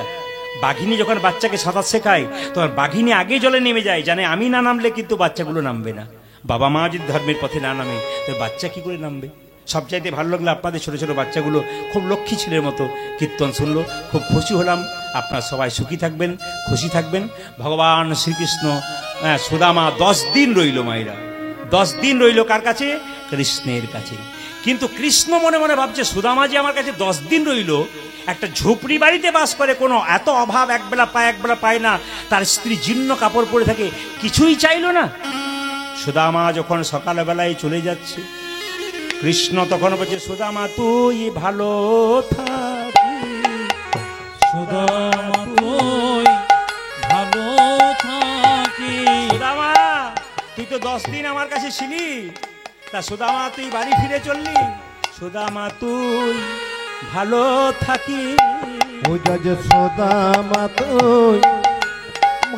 Speaker 1: বাঘিনী যখন বাচ্চাকে সাঁতার শেখায়, তখন বাঘিনী আগে জলে নেমে যায়, জানে আমি না নামলে কিন্তু বাচ্চাগুলো নামবে না। বাবা মা যদি ধর্মের পথে না নামে, তবে বাচ্চা কি করে নামবে? সবচাইতে ভালো লাগলো আপনাদের ছোট ছোট বাচ্চাগুলো খুব লক্ষ্মী ছেলের মতো কীর্তন শুনলো, খুব খুশি হলাম। আপনারা সবাই সুখী থাকবেন, খুশি থাকবেন। ভগবান শ্রীকৃষ্ণ সুদামা 10 দিন রইল, মায়েরা 10 দিন রইল কার কাছে? কৃষ্ণের কাছে। কিন্তু কৃষ্ণ মনে মনে ভাবছে, সুদামা যে আমার কাছে 10 দিন রইল, একটা ঝুপড়ি বাড়িতে বাস করে, কোনো এত অভাব, একবেলা পায় না, তার স্ত্রী জীর্ণ কাপড় পরে থাকে, কিছুই চাইল না। সুদামা যখন সকালবেলায় চলে যাচ্ছে, কৃষ্ণ তখন বলছে, সুদামা তুই ভালো থাকি,
Speaker 2: সুদামা তুই ভালো থাকি।
Speaker 1: সুদামা তুই তো 10 দিন আমার কাছে ছিলি, তা সুদামা তুই বাড়ি ফিরে চললি। সুদামা তুই ভালো থাকি।
Speaker 3: ও যজ সুদামা তুই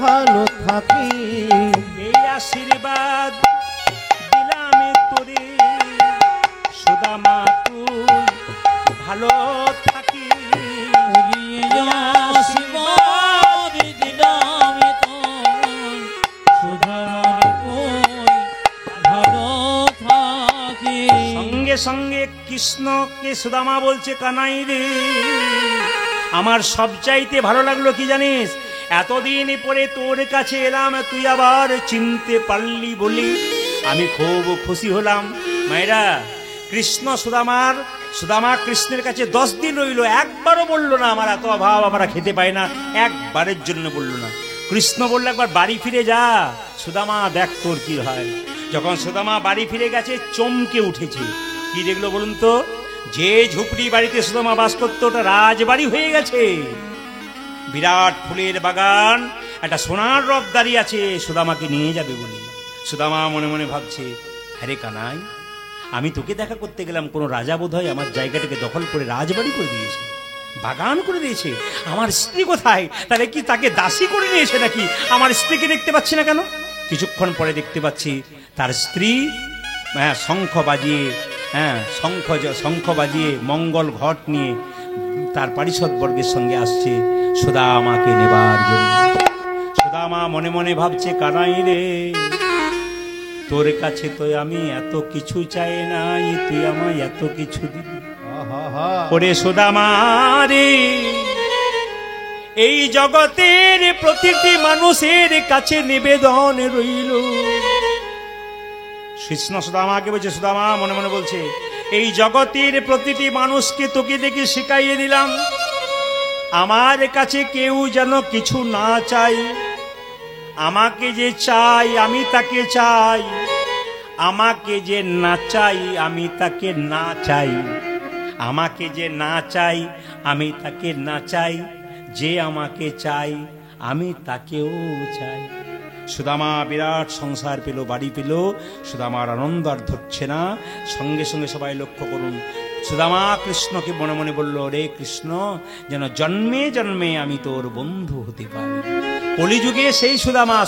Speaker 3: ভালো থাকি।
Speaker 1: এই আশীর্বাদ দিলাম তোরে, সুদামা তুই ভালো থাকি।
Speaker 2: আশীর্বাদ দিলাম তোয়, সুদামা তুই ভালো থাকি।
Speaker 1: সঙ্গে সঙ্গে কৃষ্ণকে সুদামা বলছে, কানাই রে, আমার সবচাইতে ভালো লাগলো কি জানিস, এতদিন পরে তোর কাছে এলাম, তুই আবার চিনতে পারলি বলি আমি খুব খুশি হলাম। মায়েরা, কৃষ্ণ সুদামা কৃষ্ণের কাছে 10 দিন রইল, একবারও বললো না আমার এত অভাব, আমরা খেতে পাই না, একবারের জন্য বললো না। কৃষ্ণ বললো একবার বাড়ি ফিরে যা সুদামা, দেখ তোর কি হয়। যখন সুদামা বাড়ি ফিরে গেছে, চমকে উঠেছে। কি দেখলো বলুন তো? যে ঝুপড়ি বাড়িতে সুদামা বাস করতো, ওটা রাজবাড়ি হয়ে গেছে। বিরাট ফুলের বাগান, একটা সোনার রথ দাঁড়িয়ে আছে সুদামাকে নিয়ে যাবে বলে। সুদামা মনে মনে ভাবছে, আরে কানাই, আমি তোকে দেখা করতে গেলাম, কোনো রাজা বোধ হয় আমার জায়গাটাকে দখল করে রাজবাড়ি করে দিয়েছে, বাগান করে দিয়েছে। আমার স্ত্রী কোথায়? তাহলে কি তাকে দাসী করে নিয়েছে নাকি? আমার স্ত্রীকে দেখতে পাচ্ছি না কেন? কিছুক্ষণ পরে দেখতে পাচ্ছি তার স্ত্রী শঙ্খ বাজিয়ে মঙ্গল ঘট নিয়ে তার পারিষদ বর্গের সঙ্গে আসছে সুদামাকে নেবার জন্য। সুদামা মনে মনে ভাবছে, কানাই রে, তোর কাছে তো আমি এত কিছু চাই নাই, তুই আমায় এত কিছু দিবি। ওরে সুদামা রে, এই জগতের প্রতিটি মানুষের কাছে নিবেদন রইল। কৃষ্ণ সুদামাকে বলছে, সুদামা মনে মনে বলছে, এই জগতের প্রতিটি মানুষকে তোকে দেখে শিখাইয়ে দিলাম, আমার কাছে কেউ যেন কিছু না চাই। আমাকে যে চাই আমি তাকে চাই, আমাকে যে না চাই আমি তাকে না চাই, আমাকে যে না চাই আমি তাকে না চাই, যে আমাকে চাই আমি তাকেও চাই। সুদামা বিরাট সংসার পেল, বাড়ি পেল। সুদামার আনন্দ আর ধরছে না। সঙ্গে সঙ্গে সবাই লক্ষ্য করুন, সুদামা কৃষ্ণকে মনে মনে বলল, রে কৃষ্ণ, যেন জন্মে জন্মে আমি তোর বন্ধু হতে পারি। কলিযুগে সেই সুদামা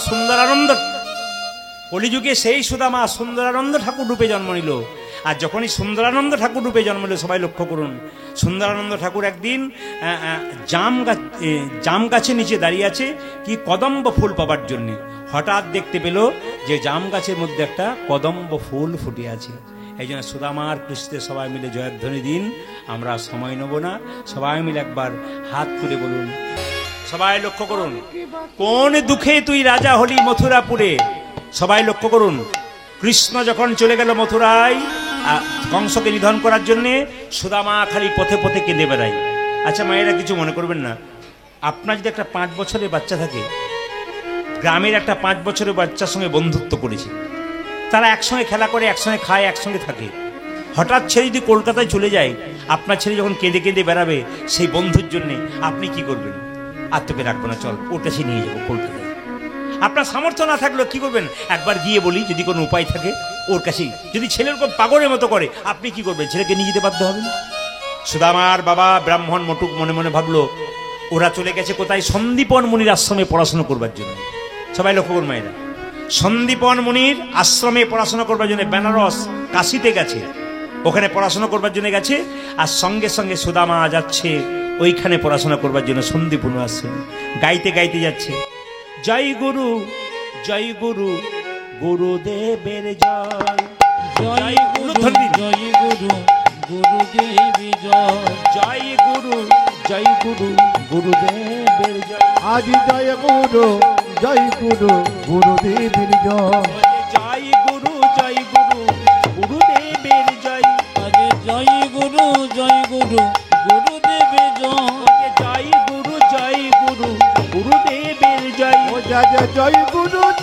Speaker 1: সুন্দরানন্দ ঠাকুর রূপে জন্ম নিল। আর যখনই সুন্দরানন্দ ঠাকুর রূপে জন্ম নিল, সবাই লক্ষ্য করুন, সুন্দরানন্দ ঠাকুর একদিন জাম গাছের নিচে দাঁড়িয়ে আছে কি কদম্ব ফুল পাবার জন্য। হঠাৎ দেখতে পেল যে জাম গাছের মধ্যে একটা কদম্ব ফুল ফুটে আছে। এই জন্য সুদামার কৃষ্ণে সবাই মিলে জয়ধ্বনি দিন। আমরা সময় নেব না, সবাই মিলে একবার হাত তুলে বলুন। সবাই লক্ষ্য করুন, কোন দুঃখে তুই রাজা হলি মথুরাপুরে। সবাই লক্ষ্য করুন, কৃষ্ণ যখন চলে গেল মথুরায় কংসকে নিধন করার জন্য, সুদামা খালি পথে পথে কেঁদে বেড়ায়। আচ্ছা মায়েরা, কিছু মনে করবেন না, আপনার যদি একটা 5 বছরের বাচ্চা থাকে, গ্রামের একটা 5 বছরের বাচ্চার সঙ্গে বন্ধুত্ব করেছে, তারা একসঙ্গে খেলা করে, একসঙ্গে খায়, একসঙ্গে থাকে। হঠাৎ ছেলে যদি কলকাতায় চলে যায়, আপনার ছেলে যখন কেঁদে কেঁদে বেড়াবে সেই বন্ধুর জন্য, আপনি কি করবেন? আর তোকে রাখবো না, চল ওর কাছে নিয়ে যাবো কলকাতায়। আপনার সামর্থ্য না থাকলেও কি করবেন? একবার গিয়ে বলি, যদি কোনো উপায় থাকে ওর কাছেই। যদি ছেলের কোন পাগলের মতো করে, আপনি কি করবেন? ছেলেকে নিয়ে যেতে বাধ্য হবেন। সুদামার বাবা ব্রাহ্মণ মটুক মনে মনে ভাবলো, ওরা চলে গেছে কোথায়? সন্দীপন মুনির আশ্রমে পড়াশোনা করবার জন্য। সবাই লক্ষ্য করুন মায়েরা, সন্দীপন মুনির আশ্রমে পড়াশোনা করবার জন্য বেনারস কাশিতে গেছে, ওখানে পড়াশোনা করবার জন্য গেছে। আর সঙ্গে সঙ্গে সুদামা যাচ্ছে ওইখানে পড়াশোনা করবার জন্য সন্দীপন আশ্রমে। গাইতে গাইতে যাচ্ছে, জয় গুরু জয় গুরু গুরুদেবের জয়,
Speaker 2: জয় গুরু জয় গুরু গুরুদেবী জয়,
Speaker 1: জয় গুরু জয় গুরু গুরুদেবের জয়।
Speaker 3: আজ জয় গুরু গুরুদেবের জয়,
Speaker 1: জয় গুরু গুরুদেবের জয়,
Speaker 2: আজ জয় গুরু গুরুদেবী জয়,
Speaker 1: জয় গুরু গুরুদেবের জয়।
Speaker 3: ও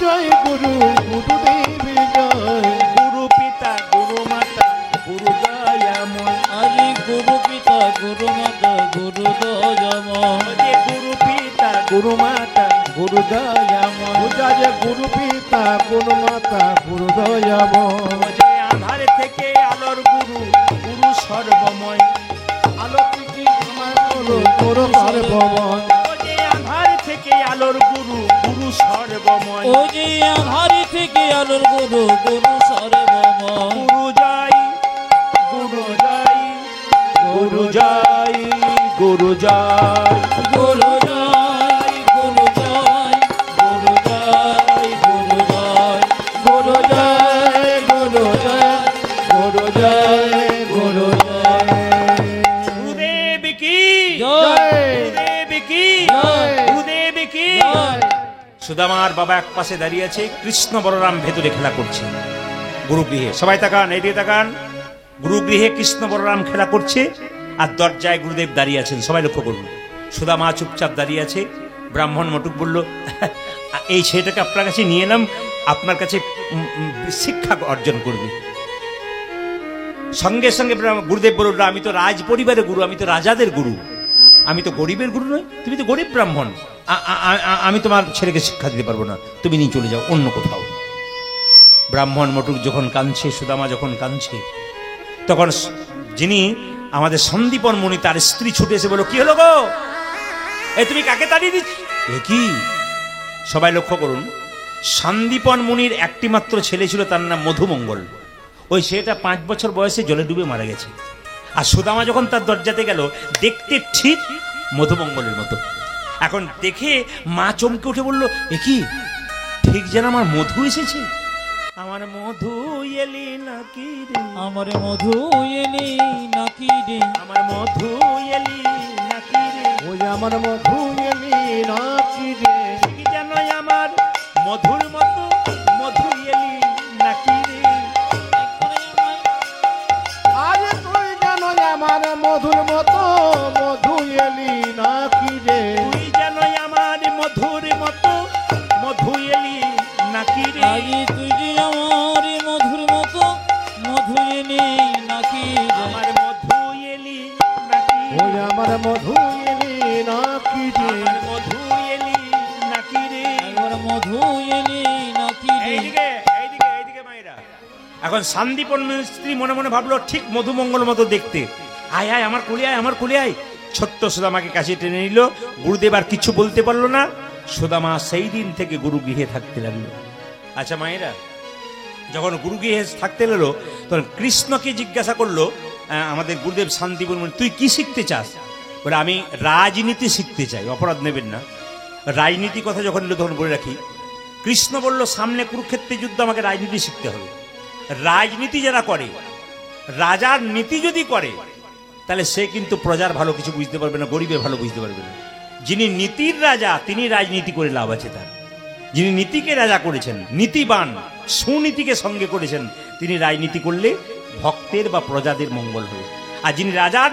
Speaker 3: জয় গুরু গুরুদেবের জয়।
Speaker 1: গুরু পিতা গুরু মাতা গুরু দয়াময়,
Speaker 2: আজ গুরু পিতা গুরু মাতা গুরু দয়াময়,
Speaker 1: গুরু গুরু মাতা গুরু দয়াময়
Speaker 3: পূজা যে গুরু পিতা গুরু মাতা গুরু দয়াম
Speaker 1: ও যে আধার থেকে আলোর গুরু গুরু সর্বময়
Speaker 3: আলো কি আমার গুরু গুরু সর্বময়
Speaker 1: ও যে আধার থেকে আলোর গুরু গুরু সর্বময়
Speaker 2: ও যে আধার থেকে আলোর গুরু গুরু সর্বময়
Speaker 1: গুরু জয় গুরু জয় গুরু জয় গুরু জয়
Speaker 2: গুরু জয় গুরু জয় গুরু জয় গুরু জয়
Speaker 3: গুরু জয় গুরু জয় গুরু জয় গুরু জয়
Speaker 1: গুরুদেব কি
Speaker 2: জয়
Speaker 1: গুরুদেব কি
Speaker 3: জয়।
Speaker 1: গুরুদেব কি
Speaker 2: জয়।
Speaker 1: সুদামার বাবা এক পাশে দাঁড়িয়ে আছে, কৃষ্ণ বলরাম ভেতরে খেলা করছে গুরুগৃহে। সবাই তাকান, এইদিকে তাকান। গুরুগৃহে কৃষ্ণ বলরাম খেলা করছে আর দরজায় গুরুদেব দাঁড়িয়ে আছেন। সবাই লক্ষ্য করুন। সুদামা চুপচাপ দাঁড়িয়ে আছে। ব্রাহ্মণ মটুক বলল, এই ছেলেটাকে আপনার কাছে নিয়ে এলাম, আপনার কাছে শিক্ষা অর্জন করবে। সঙ্গে সঙ্গে গুরুদেব বলল, আমি তো রাজ পরিবারের গুরু, আমি তো রাজাদের গুরু, আমি তো গরিবের গুরু নই, তুমি তো গরিব ব্রাহ্মণ, আমি তোমার ছেলেকে শিক্ষা দিতে পারবো না, তুমি নিয়ে চলে যাও অন্য কোথাও। ব্রাহ্মণ মটুক যখন কাঁদছে, সুদামা যখন কাঁদছে, তখন যিনি আমাদের সন্দীপন মুনি তার স্ত্রী ছুটে এসে বলো, কি হলো গো, এই তুমি কাকে তাড়িয়ে দিচ্ছ? এ কি? সবাই লক্ষ্য করুন, সন্দীপন মুনির একটি মাত্র ছেলে ছিল, তার নাম মধুমঙ্গল। ওই ছেলেটা 5 বছর বয়সে জলে ডুবে মারা গেছে। আর সুদামা যখন তার দরজাতে গেল, দেখতে ঠিক মধুমঙ্গলের মতো। এখন দেখে মা চমকে উঠে বলল, এ কি, ঠিক যেন আমার মধু এসেছে। আমার মধু এলি নাকি রে,
Speaker 2: আমার মধু এলি নাকি রে,
Speaker 1: আমার মধু এলি নাকি রে,
Speaker 3: ওই আমার মধু এলি নাকি রে,
Speaker 1: ঠিক যেন আমার মধুর মতো মধু এলি নাকি রে।
Speaker 3: আরে তুই যেন আমার মধুর মতো মধু এলি নাকি রে,
Speaker 1: তুই যেন আমার মধুর মতো মধু এলি নাকি রে।
Speaker 2: আগে তুই যে আমার মধুর মতো মধু এলি নাকি রে,
Speaker 1: আমার মধু এলি নাকি রে,
Speaker 3: ওই আমার মধু এলি নাকি রে,
Speaker 1: আমার মধু এলি নাকি রে।
Speaker 2: একবার মধু এলি নাকি রে।
Speaker 1: এইদিকে এইদিকে এইদিকে মায়েরা। এখন সন্দীপন স্ত্রী মনে মনে ভাবলো, ঠিক মধুমঙ্গল মতো দেখতে, আয় আয় আমার কোলে আয়, আমার কোলে আয়। ছোট্ট সুদামাকে কাছে টেনে নিল। গুরুদেব আর কিছু বলতে পারলো না। সুদামা সেই দিন থেকে গুরুগৃহে থাকতে লাগলো। আচ্ছা মায়েরা, যখন গুরুগৃহে থাকতে লাগলো, তখন কৃষ্ণকে জিজ্ঞাসা করলো আমাদের গুরুদেব শান্তিপূর্ণ, তুই কি শিখতে চাস? বলে, আমি রাজনীতি শিখতে চাই। অপরাধ নেবেন না, রাজনীতি কথা যখন এলো তখন বলে রাখি, কৃষ্ণ বলল, সামনে কুরুক্ষেত্রের যুদ্ধ, আমাকে রাজনীতি শিখতে হবে। রাজনীতি যারা করে, রাজার নীতি যদি করে, তাহলে সে কিন্তু প্রজার ভালো কিছু বুঝতে পারবে না, গরিবের ভালো বুঝতে পারবে না। যিনি নীতির রাজা, তিনি রাজনীতি করে লাভ আছে তার। যিনি নীতিকে রাজা করেছেন, নীতিবান, সুনীতিকে সঙ্গে করেছেন, তিনি রাজনীতি করলে ভক্তের বা প্রজাদের মঙ্গল হবে। আর যিনি রাজার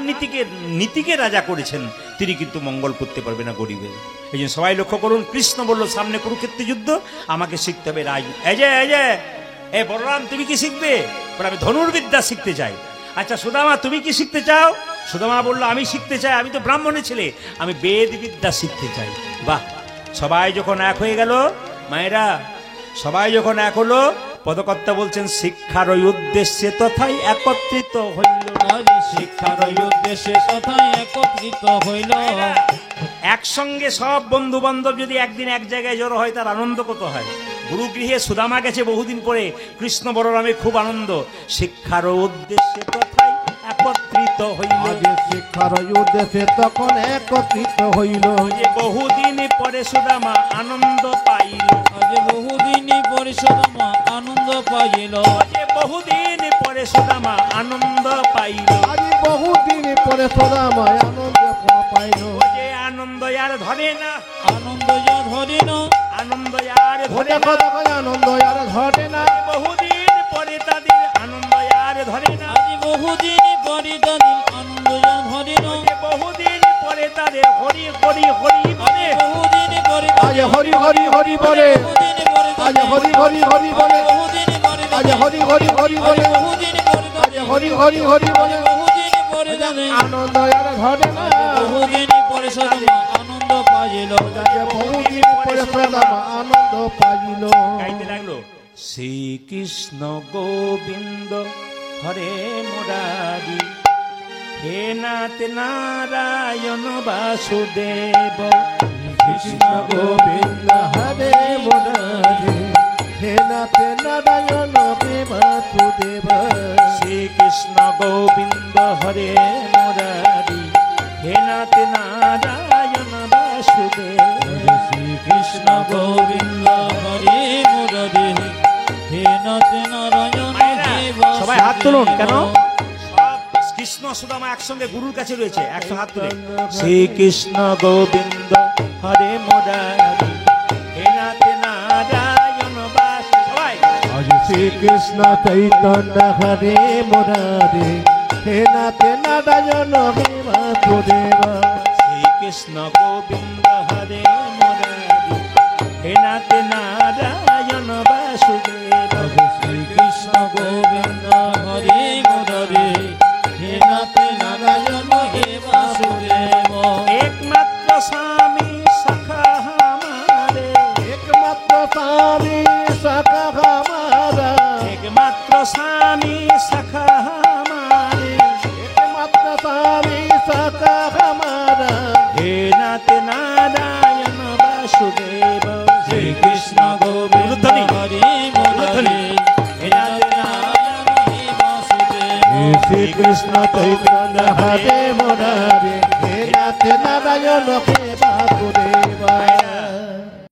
Speaker 1: নীতিকে রাজা করেছেন, তিনি কিন্তু মঙ্গল করতে পারবে না গরিবের। এই জন্য সবাই লক্ষ্য করুন, কৃষ্ণ বলল, সামনে কুরুক্ষেত্রের যুদ্ধ, আমাকে শিখতে হবে রাজনীতি। এই বলরাম, তুমি কি শিখবে? বলে, আমি ধনুর্বিদ্যা শিখতে চাই। আচ্ছা সুদামা, তুমি কি শিখতে চাও? সুদামা বললো, আমি শিখতে চাই, আমি তো ব্রাহ্মণের ছেলে, আমি বেদ বিদ্যা শিখতে চাই। বাহ! সবাই যখন এক হয়ে গেল, মায়েরা, সবাই যখন এক হলো, পদকর্তা বলছেন, শিক্ষার ওই উদ্দেশ্যে তথাই একত্রিত হইল।
Speaker 2: আজ শিক্ষার উদ্দেশ্যে তথায় একত্রিত হইল।
Speaker 1: একসঙ্গে সব বন্ধু বান্ধব যদি একদিন এক জায়গায় জড়ো হয়, তার আনন্দ কত হয়। গুরুগৃহে সুদামা গেছে বহুদিন পরে, কৃষ্ণ বলরামের খুব আনন্দ। শিক্ষার উদ্দেশ্যে তথায় একত্রিত হইল।
Speaker 3: আগে শিক্ষার উদ্দেশ্যে তখন একত্রিত হইল,
Speaker 1: যে বহুদিন পরে সুদামা আনন্দ পাইল।
Speaker 2: আজ বহুদিন পরে সুদামা আনন্দ পাইল।
Speaker 1: যে বহুদিন পরে সুদামা আনন্দ পাইল।
Speaker 3: আজ বহুদিন পরে সদামায় আনন্দ পাইল,
Speaker 1: যে আনন্দ আর ধরে না,
Speaker 2: আনন্দ যা ধরে না,
Speaker 1: আনন্দ আর ধরে
Speaker 3: দেখো
Speaker 1: না।
Speaker 3: দেখো আনন্দ আর ঘটে না,
Speaker 1: বহুদিন পরে তাদের আনন্দ আর ধরে না।
Speaker 2: আজ বহুদিন পরে তাদের আনন্দ যা ধরে না,
Speaker 1: যে বহুদিন পরে তাদের হরি হরি হরি বলে।
Speaker 2: বহুদিন পরে
Speaker 3: আজ হরি হরি হরি বলে,
Speaker 2: বহুদিন পরে
Speaker 3: আজ হরি হরি হরি বলে,
Speaker 2: বহুদিন পরে
Speaker 3: আজ হরি হরি হরি বলে,
Speaker 2: বহুদিন পরে
Speaker 3: আজ হরি হরি হরি বলে,
Speaker 2: বহুদিন পরে তাদের
Speaker 3: আনন্দ আর ঘটে না।
Speaker 2: বহুদিন পরে সুদামা আনন্দ পাইল। পাইল
Speaker 3: যাকে বহুদিন পরে সদাম আনন্দ পাইল।
Speaker 1: গাইতে লাগলো শ্রীকৃষ্ণ গোবিন্দ হরে মুরারি হে নাথ নারায়ণ বাসুদেব।
Speaker 3: কৃষ্ণ গোবিন্দ হরে মুরারি হে নাথ নারায়ণ হে বাসুদেব।
Speaker 1: শ্রীকৃষ্ণ গোবিন্দ হরে মুরারি হে নাথ নারায়ণ বাসুদেব।
Speaker 2: শ্রীকৃষ্ণ গোবিন্দ হরে মুরারি হে নাথ নারায়ণ
Speaker 1: মায়েরা,
Speaker 2: হে
Speaker 1: সবাই হাত তুলুন, কেন?
Speaker 2: বাসুদেব।
Speaker 1: সব কৃষ্ণ সুদামা একসঙ্গে গুরুর কাছে রয়েছে, একশো হাত তুলে শ্রীকৃষ্ণ গোবিন্দ হরে মুরারি হে নাথ নারায়ণ বাস। সবাই
Speaker 3: আজ শ্রীকৃষ্ণ চৈতন্য হরে মুরারি হে নাথ নারায়ণ হে বাসুদেব।
Speaker 1: শ্রীকৃষ্ণ গোবিন্দ হরে মুরারি হে নাথ নারায়ণ বাসুদেব।
Speaker 2: শ্রীকৃষ্ণ গোবিন্দ হরে মুরারি হে নাথ নারায়ণ হে বাসুদেব।
Speaker 1: একমাত্র স্বামী সখা হামারে
Speaker 3: একমাত্র স্বামী সখা হামারা
Speaker 1: একমাত্র স্বামী সখা হামারে
Speaker 3: একমাত্র স্বামী সখা হামারা
Speaker 1: হে নাথ নারায়ণ বাসুদেব।
Speaker 2: শ্রীকৃষ্ণ গোবিন্দ হরে মুরারি হে নাথ নারায়ণ হে বাসুদেব।
Speaker 3: শ্রীকৃষ্ণ চৈতন্য হরে মুরারি হে নাথ নারায়ণ হে বাসুদেব।